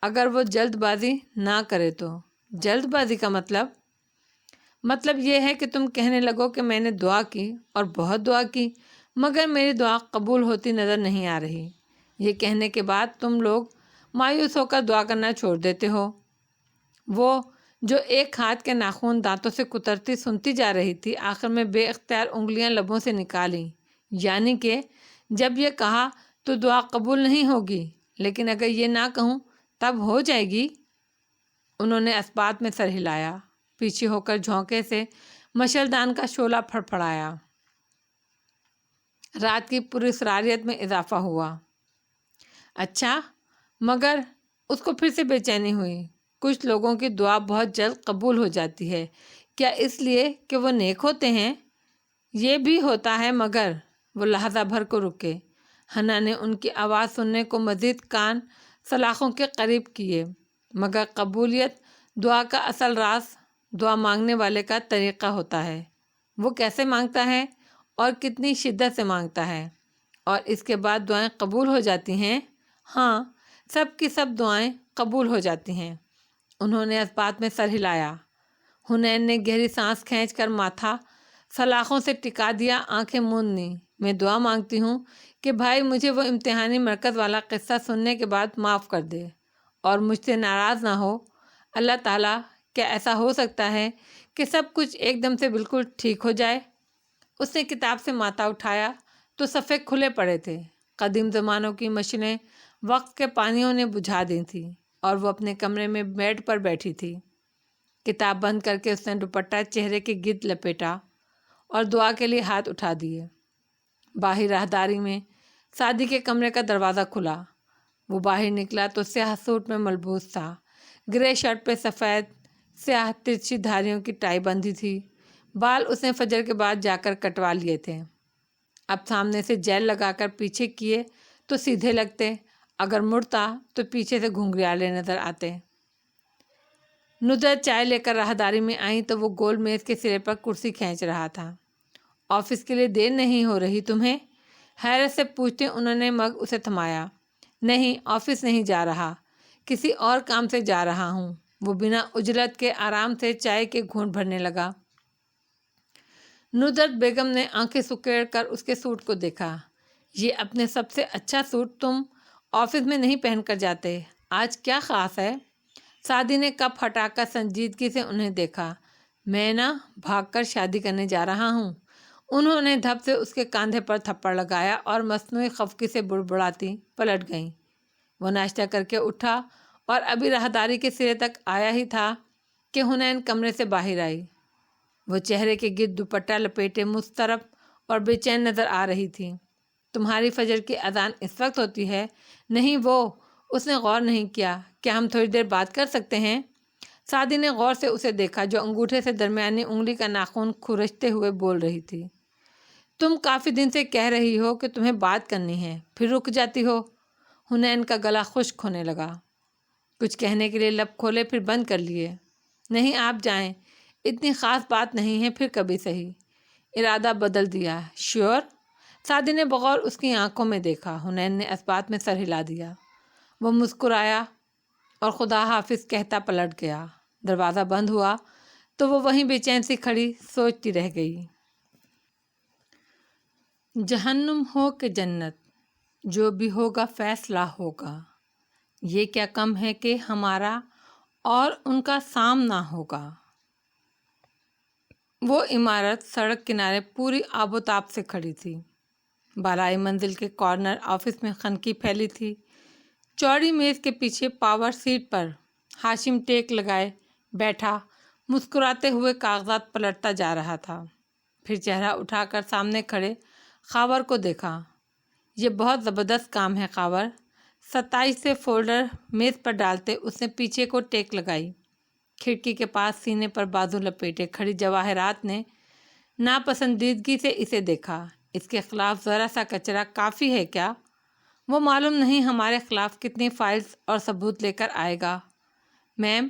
اگر وہ جلد بازی نہ کرے تو۔ جلد بازی کا مطلب یہ ہے کہ تم کہنے لگو کہ میں نے دعا کی اور بہت دعا کی مگر میری دعا قبول ہوتی نظر نہیں آ رہی۔ یہ کہنے کے بعد تم لوگ مایوس ہو کر دعا کرنا چھوڑ دیتے ہو۔ وہ جو ایک ہاتھ کے ناخن دانتوں سے کترتی سنتی جا رہی تھی، آخر میں بے اختیار انگلیاں لبوں سے نکالیں، یعنی کہ جب یہ کہا تو دعا قبول نہیں ہوگی، لیکن اگر یہ نہ کہوں تب ہو جائے گی۔ انہوں نے اسبات میں سر ہلایا، پیچھے ہو کر جھونکے سے مشلدان کا شعلہ پھڑپھڑایا۔ رات کی پراسراریت میں اضافہ ہوا۔ اچھا، مگر اس کو پھر سے بے چینی ہوئی۔ کچھ لوگوں کی دعا بہت جلد قبول ہو جاتی ہے، کیا اس لیے کہ وہ نیک ہوتے ہیں؟ یہ بھی ہوتا ہے، مگر وہ لحظہ بھر کو رکے۔ حنا نے ان کی آواز سننے کو مزید کان سلاخوں کے قریب کیے۔ مگر قبولیت دعا کا اصل راز دعا مانگنے والے کا طریقہ ہوتا ہے۔ وہ کیسے مانگتا ہے اور کتنی شدت سے مانگتا ہے، اور اس کے بعد دعائیں قبول ہو جاتی ہیں۔ ہاں، سب کی سب دعائیں قبول ہو جاتی ہیں۔ انہوں نے اسبات میں سر ہلایا۔ حنین نے گہری سانس کھینچ کر ماتھا سلاخوں سے ٹکا دیا، آنکھیں موند لیں۔ میں دعا مانگتی ہوں کہ بھائی مجھے وہ امتحانی مرکز والا قصہ سننے کے بعد معاف کر دے اور مجھ سے ناراض نہ ہو۔ اللہ تعالیٰ، کیا ایسا ہو سکتا ہے کہ سب کچھ ایک دم سے بالکل ٹھیک ہو جائے؟ اس نے کتاب سے ماتھا اٹھایا تو صفحے کھلے پڑے تھے۔ قدیم زمانوں کی مشنیں وقت کے پانیوں نے بجھا دی تھیں اور وہ اپنے کمرے میں بیڈ پر بیٹھی تھی۔ کتاب بند کر کے اس نے دوپٹہ چہرے کے گرد لپیٹا اور دعا کے لیے ہاتھ اٹھا دیے۔ باہر راہداری میں سعدی کے کمرے کا دروازہ کھلا۔ وہ باہر نکلا تو سیاہ سوٹ میں ملبوس تھا، گرے شرٹ پہ سفید سیاہ ترچھی دھاریوں کی ٹائی بندھی تھی۔ بال اس نے فجر کے بعد جا کر کٹوا لیے تھے۔ اب سامنے سے جیل لگا کر پیچھے کیے تو سیدھے لگتے، اگر مڑتا تو پیچھے سے گھنگریالے نظر آتے۔ ندرت چائے لے کر راہداری میں آئیں تو وہ گول میز کے سرے پر کرسی کھینچ رہا تھا۔ آفس کے لیے دیر نہیں ہو رہی تمہیں؟ حیرت سے پوچھتے انہوں نے مگ اسے تھمایا۔ نہیں، آفس نہیں جا رہا، کسی اور کام سے جا رہا ہوں۔ وہ بنا عجلت کے آرام سے چائے کے گھونٹ بھرنے لگا۔ ندرت بیگم نے آنکھیں سکیڑ کر اس کے سوٹ کو دیکھا۔ یہ اپنے سب سے اچھا سوٹ تم آفس میں نہیں پہن کر جاتے، آج کیا خاص ہے؟ سعدی نے کپ ہٹا کر سنجیدگی سے انہیں دیکھا۔ میں نہ بھاگ کر شادی کرنے جا رہا ہوں۔ انہوں نے دھپ سے اس کے کاندھے پر تھپڑ لگایا اور مصنوعی خفگی سے بڑبڑاتی پلٹ گئیں۔ وہ ناشتہ کر کے اٹھا اور ابھی راہداری کے سرے تک آیا ہی تھا کہ حنین کمرے سے باہر آئی۔ وہ چہرے کے گرد دوپٹہ لپیٹے مضطرب اور بے چین نظر آ رہی تھی۔ تمہاری فجر کی اذان اس وقت ہوتی ہے؟ نہیں، وہ اس نے غور نہیں کیا۔ کیا ہم تھوڑی دیر بات کر سکتے ہیں؟ سعدی نے غور سے اسے دیکھا جو انگوٹھے سے درمیانی انگلی کا ناخن کھرچتے ہوئے بول رہی تھی۔ تم کافی دن سے کہہ رہی ہو کہ تمہیں بات کرنی ہے، پھر رک جاتی ہو۔ حنین کا گلا خشک ہونے لگا۔ کچھ کہنے کے لیے لب کھولے پھر بند کر لیے۔ نہیں، آپ جائیں، اتنی خاص بات نہیں ہے، پھر کبھی صحیح۔ ارادہ بدل دیا۔ شیور؟ سعدی نے بغور اس کی آنکھوں میں دیکھا۔ حنین نے اسبات میں سر ہلا دیا۔ وہ مسکرایا اور خدا حافظ کہتا پلٹ گیا۔ دروازہ بند ہوا تو وہ وہیں بے چین سی کھڑی سوچتی رہ گئی۔ جہنم ہو کہ جنت، جو بھی ہوگا فیصلہ ہوگا۔ یہ کیا کم ہے کہ ہمارا اور ان کا سامنا ہوگا۔ وہ عمارت سڑک کنارے پوری آب و تاب سے کھڑی تھی۔ بالائی منزل کے کارنر آفس میں خنکی پھیلی تھی۔ چوڑی میز کے پیچھے پاور سیٹ پر ہاشم ٹیک لگائے بیٹھا مسکراتے ہوئے کاغذات پلٹتا جا رہا تھا۔ پھر چہرہ اٹھا کر سامنے کھڑے خاور کو دیکھا۔ یہ بہت زبردست کام ہے خاور۔ 27 سے فولڈر میز پر ڈالتے اس نے پیچھے کو ٹیک لگائی۔ کھڑکی کے پاس سینے پر بازو لپیٹے کھڑی جواہرات نے ناپسندیدگی سے اسے دیکھا۔ اس کے خلاف ذرا سا کچرا کافی ہے کیا؟ وہ معلوم نہیں ہمارے خلاف کتنی فائلز اور ثبوت لے کر آئے گا۔ میم،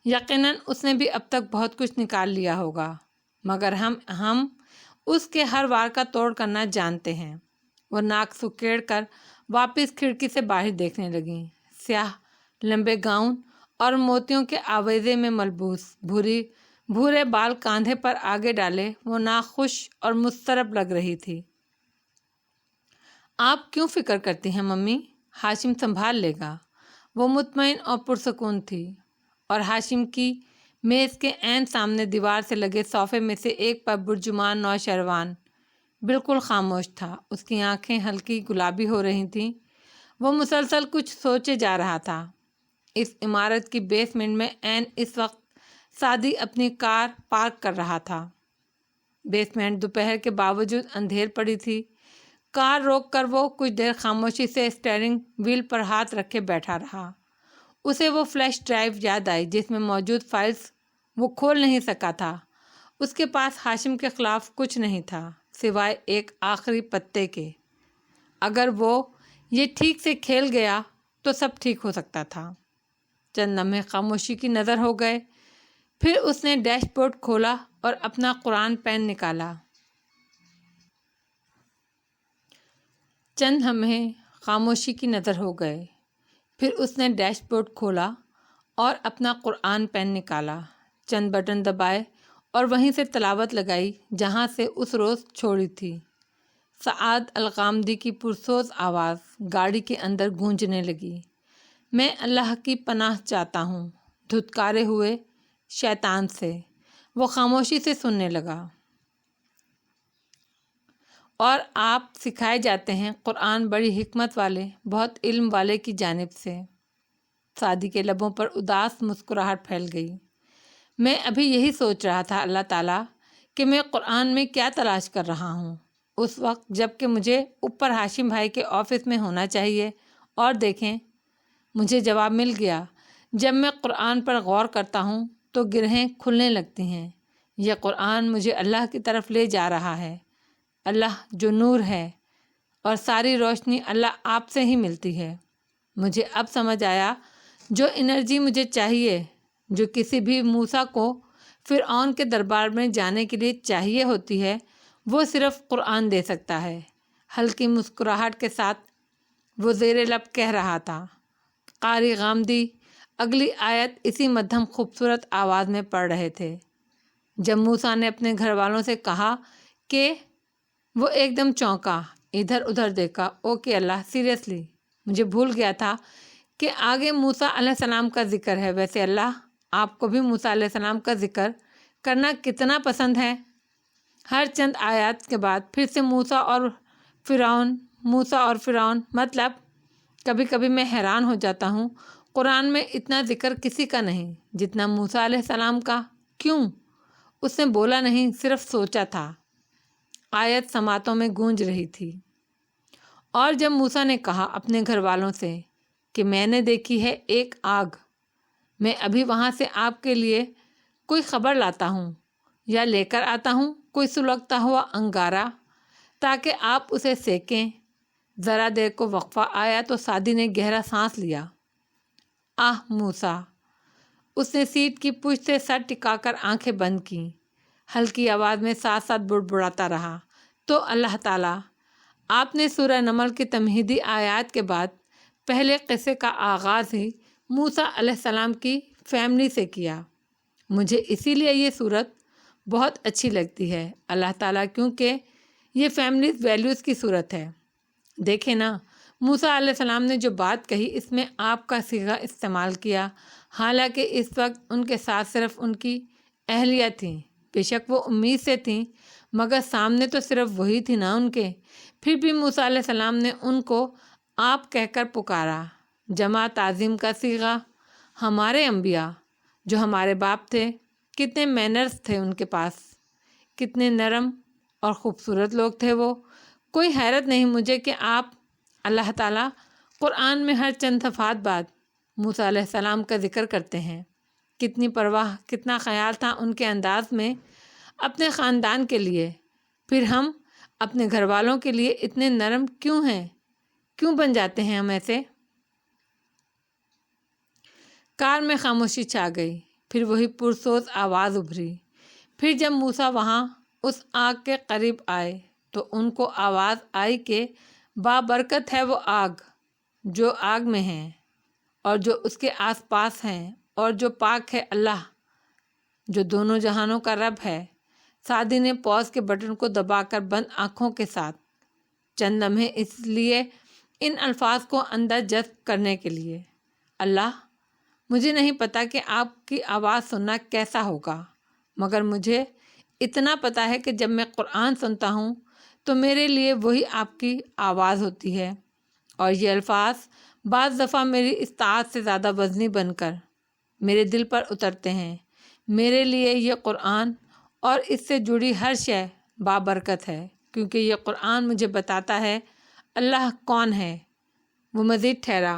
یقیناً اس نے بھی اب تک بہت کچھ نکال لیا ہوگا، مگر ہم اس کے ہر وار کا توڑ کرنا جانتے ہیں۔ وہ ناک سکیڑ کر واپس کھڑکی سے باہر دیکھنے لگیں۔ سیاہ لمبے گاؤن اور موتیوں کے آویزے میں ملبوس بھورے بال کاندھے پر آگے ڈالے وہ ناخوش اور مضطرب لگ رہی تھی۔ آپ کیوں فکر کرتی ہیں ممی؟ ہاشم سنبھال لے گا۔ وہ مطمئن اور پرسکون تھی، اور ہاشم کی میز کے عین سامنے دیوار سے لگے صوفے میں سے ایک پر برجمان نوشروان بالکل خاموش تھا۔ اس کی آنکھیں ہلکی گلابی ہو رہی تھیں۔ وہ مسلسل کچھ سوچے جا رہا تھا۔ اس عمارت کی بیسمنٹ میں عین اس وقت سعدی اپنی کار پارک کر رہا تھا۔ بیسمنٹ دوپہر کے باوجود اندھیر پڑی تھی۔ کار روک کر وہ کچھ دیر خاموشی سے اسٹیئرنگ وہیل پر ہاتھ رکھے بیٹھا رہا۔ اسے وہ فلیش ڈرائیو یاد آئی جس میں موجود فائلز وہ کھول نہیں سکا تھا۔ اس کے پاس ہاشم کے خلاف کچھ نہیں تھا سوائے ایک آخری پتے کے۔ اگر وہ یہ ٹھیک سے کھیل گیا تو سب ٹھیک ہو سکتا تھا۔ چند لمحے خاموشی کی نظر ہو گئے، پھر اس نے ڈیش بورڈ کھولا اور اپنا قرآن پین نکالا۔ چند لمحے خاموشی کی نظر ہو گئے، پھر اس نے ڈیش بورڈ کھولا اور اپنا قرآن پین نکالا، چند بٹن دبائے اور وہیں سے تلاوت لگائی جہاں سے اس روز چھوڑی تھی۔ سعاد الغامدی کی پرسوز آواز گاڑی کے اندر گونجنے لگی۔ میں اللہ کی پناہ چاہتا ہوں دھتکارے ہوئے شیطان سے۔ وہ خاموشی سے سننے لگا۔ اور آپ سکھائے جاتے ہیں قرآن بڑی حکمت والے، بہت علم والے کی جانب سے۔ سعدی کے لبوں پر اداس مسکراہٹ پھیل گئی۔ میں ابھی یہی سوچ رہا تھا اللہ تعالیٰ کہ میں قرآن میں کیا تلاش کر رہا ہوں، اس وقت جب کہ مجھے اوپر ہاشم بھائی کے آفس میں ہونا چاہیے، اور دیکھیں مجھے جواب مل گیا۔ جب میں قرآن پر غور کرتا ہوں تو گرہیں کھلنے لگتی ہیں۔ یہ قرآن مجھے اللہ کی طرف لے جا رہا ہے۔ اللہ جو نور ہے، اور ساری روشنی اللہ آپ سے ہی ملتی ہے۔ مجھے اب سمجھ آیا جو انرجی مجھے چاہیے، جو کسی بھی موسیٰ کو فرعون کے دربار میں جانے کے لیے چاہیے ہوتی ہے، وہ صرف قرآن دے سکتا ہے۔ ہلکی مسکراہٹ کے ساتھ وہ زیر لب کہہ رہا تھا۔ قاری غامدی اگلی آیت اسی مدھم خوبصورت آواز میں پڑھ رہے تھے۔ جب موسیٰ نے اپنے گھر والوں سے کہا کہ وہ ایک دم چونکا، ادھر ادھر دیکھا۔ اوکے اللہ، سیریسلی مجھے بھول گیا تھا کہ آگے موسیٰ علیہ السلام کا ذکر ہے۔ ویسے اللہ، آپ کو بھی موسیٰ علیہ السلام کا ذکر کرنا کتنا پسند ہے؟ ہر چند آیات کے بعد پھر سے موسیٰ اور فرعون، مطلب کبھی کبھی میں حیران ہو جاتا ہوں قرآن میں اتنا ذکر کسی کا نہیں جتنا موسیٰ علیہ السلام کا۔ کیوں؟ اس نے بولا نہیں، صرف سوچا تھا۔ آیت سماعتوں میں گونج رہی تھی۔ اور جب موسیٰ نے کہا اپنے گھر والوں سے کہ میں نے دیکھی ہے ایک آگ، میں ابھی وہاں سے آپ کے لیے کوئی خبر لاتا ہوں یا لے کر آتا ہوں، کوئی سلگتا ہوا انگارہ، تاکہ آپ اسے سیکیں۔ ذرا دیر کو وقفہ آیا تو سعدی نے گہرا سانس لیا۔ آہ موسیٰ! اس نے سیٹ کی پشت سے سر ٹکا کر آنکھیں بند کیں، ہلکی آواز میں ساتھ ساتھ بڑبڑاتا رہا۔ تو اللہ تعالیٰ، آپ نے سورہ نمل کی تمہیدی آیات کے بعد پہلے قصے کا آغاز ہی موسیٰ علیہ السلام کی فیملی سے کیا۔ مجھے اسی لیے یہ صورت بہت اچھی لگتی ہے اللہ تعالیٰ، کیونکہ یہ فیملی ویلیوز کی صورت ہے۔ دیکھیں نا، موسیٰ علیہ السلام نے جو بات کہی اس میں آپ کا صیغہ استعمال کیا، حالانکہ اس وقت ان کے ساتھ صرف ان کی اہلیہ تھیں۔ بے شک وہ امید سے تھیں، مگر سامنے تو صرف وہی تھی نا ان کے۔ پھر بھی موسیٰ علیہ السلام نے ان کو آپ کہہ کر پکارا، جمع تعظیم کا صیغہ۔ ہمارے انبیاء جو ہمارے باپ تھے، کتنے مینرز تھے ان کے پاس، کتنے نرم اور خوبصورت لوگ تھے وہ۔ کوئی حیرت نہیں مجھے کہ آپ اللہ تعالیٰ قرآن میں ہر چند صفحات بعد موسیٰ علیہ السلام کا ذکر کرتے ہیں۔ کتنی پرواہ، کتنا خیال تھا ان کے انداز میں اپنے خاندان کے لیے۔ پھر ہم اپنے گھر والوں کے لیے اتنے نرم کیوں ہیں؟ کیوں بن جاتے ہیں ہم ایسے؟ کار میں خاموشی چھا گئی، پھر وہی پرسوز آواز ابھری۔ پھر جب موسیٰ وہاں اس آگ کے قریب آئے تو ان کو آواز آئی کہ بابرکت ہے وہ آگ جو آگ میں ہے اور جو اس کے آس پاس ہیں، اور جو پاک ہے اللہ جو دونوں جہانوں کا رب ہے۔ سعدی نے پوز کے بٹن کو دبا کر بند آنکھوں کے ساتھ چند لمحے اس لیے ان الفاظ کو اندر جذب کرنے کے لیے، اللہ مجھے نہیں پتا کہ آپ کی آواز سننا کیسا ہوگا، مگر مجھے اتنا پتا ہے کہ جب میں قرآن سنتا ہوں تو میرے لیے وہی آپ کی آواز ہوتی ہے، اور یہ الفاظ بعض دفعہ میری استطاعت سے زیادہ وزنی بن کر میرے دل پر اترتے ہیں۔ میرے لیے یہ قرآن اور اس سے جڑی ہر شے بابرکت ہے، کیونکہ یہ قرآن مجھے بتاتا ہے اللہ کون ہے۔ وہ مزید ٹھہرا،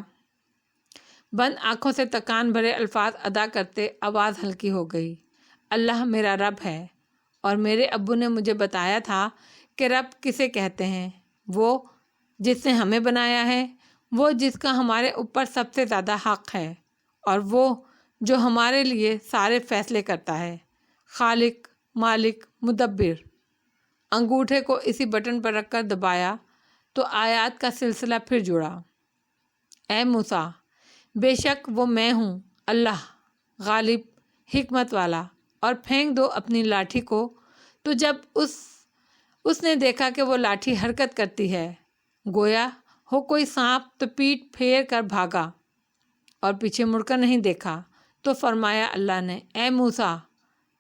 بند آنکھوں سے تکان بھرے الفاظ ادا کرتے آواز ہلکی ہو گئی، اللہ میرا رب ہے، اور میرے ابو نے مجھے بتایا تھا کہ رب کسے کہتے ہیں، وہ جس نے ہمیں بنایا ہے، وہ جس کا ہمارے اوپر سب سے زیادہ حق ہے، اور وہ جو ہمارے لیے سارے فیصلے کرتا ہے، خالق، مالک، مدبر۔ انگوٹھے کو اسی بٹن پر رکھ کر دبایا تو آیات کا سلسلہ پھر جڑا۔ اے موسیٰ، بے شک وہ میں ہوں اللہ، غالب، حکمت والا، اور پھینک دو اپنی لاٹھی کو۔ تو جب اس نے دیکھا کہ وہ لاٹھی حرکت کرتی ہے، گویا ہو کوئی سانپ، تو پیٹھ پھیر کر بھاگا اور پیچھے مڑ کر نہیں دیکھا۔ تو فرمایا اللہ نے، اے موسیٰ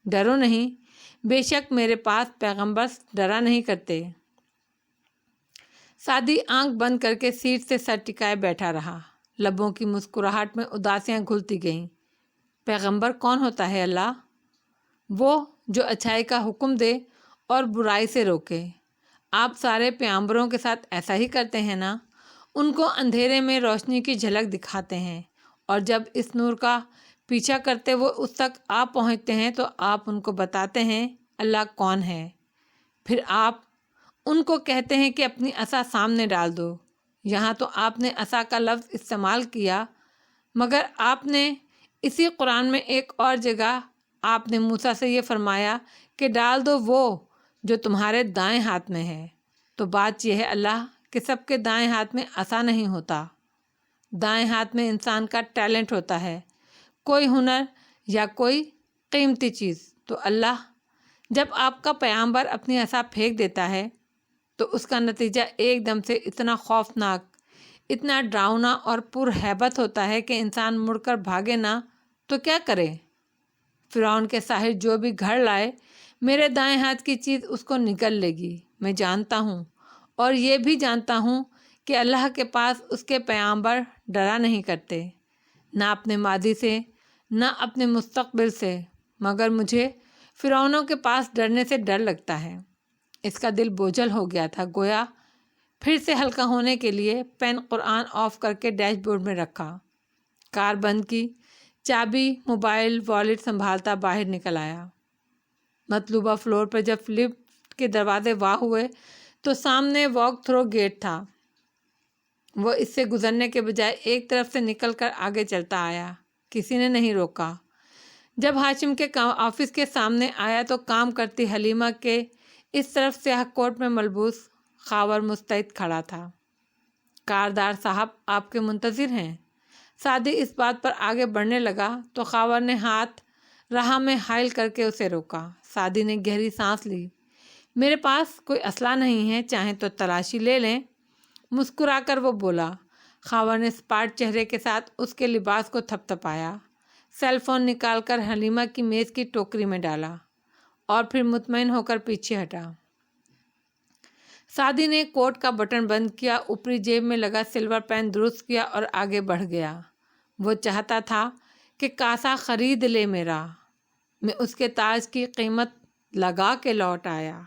ڈرو نہیں، بے شک میرے پاس پیغمبر ڈرا نہیں کرتے۔ سعدی آنکھ بند کر کے سیٹ سے سر ٹکائے بیٹھا رہا، لبوں کی مسکراہٹ میں اداسیاں گھلتی گئیں۔ پیغمبر کون ہوتا ہے اللہ؟ وہ جو اچھائی کا حکم دے اور برائی سے روکے۔ آپ سارے پیغمبروں کے ساتھ ایسا ہی کرتے ہیں نا، ان کو اندھیرے میں روشنی کی جھلک دکھاتے ہیں، اور جب اس نور کا پیچھا کرتے وہ اس تک آپ پہنچتے ہیں تو آپ ان کو بتاتے ہیں اللہ کون ہے۔ پھر آپ ان کو کہتے ہیں کہ اپنی عصا سامنے ڈال دو۔ یہاں تو آپ نے عصا کا لفظ استعمال کیا، مگر آپ نے اسی قرآن میں ایک اور جگہ آپ نے موسیٰ سے یہ فرمایا کہ ڈال دو وہ جو تمہارے دائیں ہاتھ میں ہے۔ تو بات یہ ہے اللہ کہ سب کے دائیں ہاتھ میں عصا نہیں ہوتا، دائیں ہاتھ میں انسان کا ٹیلنٹ ہوتا ہے، کوئی ہنر یا کوئی قیمتی چیز۔ تو اللہ جب آپ کا پیغمبر اپنی عصا پھینک دیتا ہے تو اس کا نتیجہ ایک دم سے اتنا خوفناک، اتنا ڈراؤنا اور پر ہیبت ہوتا ہے کہ انسان مڑ کر بھاگے نہ تو کیا کرے۔ فرعون کے ساحر جو بھی گھر لائے، میرے دائیں ہاتھ کی چیز اس کو نگل لے گی، میں جانتا ہوں، اور یہ بھی جانتا ہوں کہ اللہ کے پاس اس کے پیغمبر ڈرا نہیں کرتے، نہ اپنے ماضی سے نہ اپنے مستقبل سے، مگر مجھے فرعونوں کے پاس ڈرنے سے ڈر لگتا ہے۔ اس کا دل بوجھل ہو گیا تھا، گویا پھر سے ہلکا ہونے کے لیے پین قرآن آف کر کے ڈیش بورڈ میں رکھا، کار بند کی، چابی، موبائل، والیٹ سنبھالتا باہر نکل آیا۔ مطلوبہ فلور پر جب لفٹ کے دروازے واہ ہوئے تو سامنے واک تھرو گیٹ تھا۔ وہ اس سے گزرنے کے بجائے ایک طرف سے نکل کر آگے چلتا آیا، کسی نے نہیں روکا۔ جب ہاشم کے آفس کے سامنے آیا تو کام کرتی حلیمہ کے اس طرف سیاہ کوٹ میں ملبوس خاور مستعد کھڑا تھا۔ کاردار صاحب آپ کے منتظر ہیں۔ سعدی اس بات پر آگے بڑھنے لگا تو خاور نے ہاتھ راہ میں حائل کر کے اسے روکا۔ سعدی نے گہری سانس لی، میرے پاس کوئی اسلحہ نہیں ہے، چاہیں تو تلاشی لے لیں۔ مسکرا کر وہ بولا۔ خاوند نے اسپاٹ چہرے کے ساتھ اس کے لباس کو تھپ تھپایا، سیل فون نکال کر حلیمہ کی میز کی ٹوکری میں ڈالا اور پھر مطمئن ہو کر پیچھے ہٹا۔ سعدی نے کوٹ کا بٹن بند کیا، اوپری جیب میں لگا سلور پین درست کیا اور آگے بڑھ گیا۔ وہ چاہتا تھا کہ کاسا خرید لے میرا۔ میں اس کے تاج کی قیمت لگا کے لوٹ آیا۔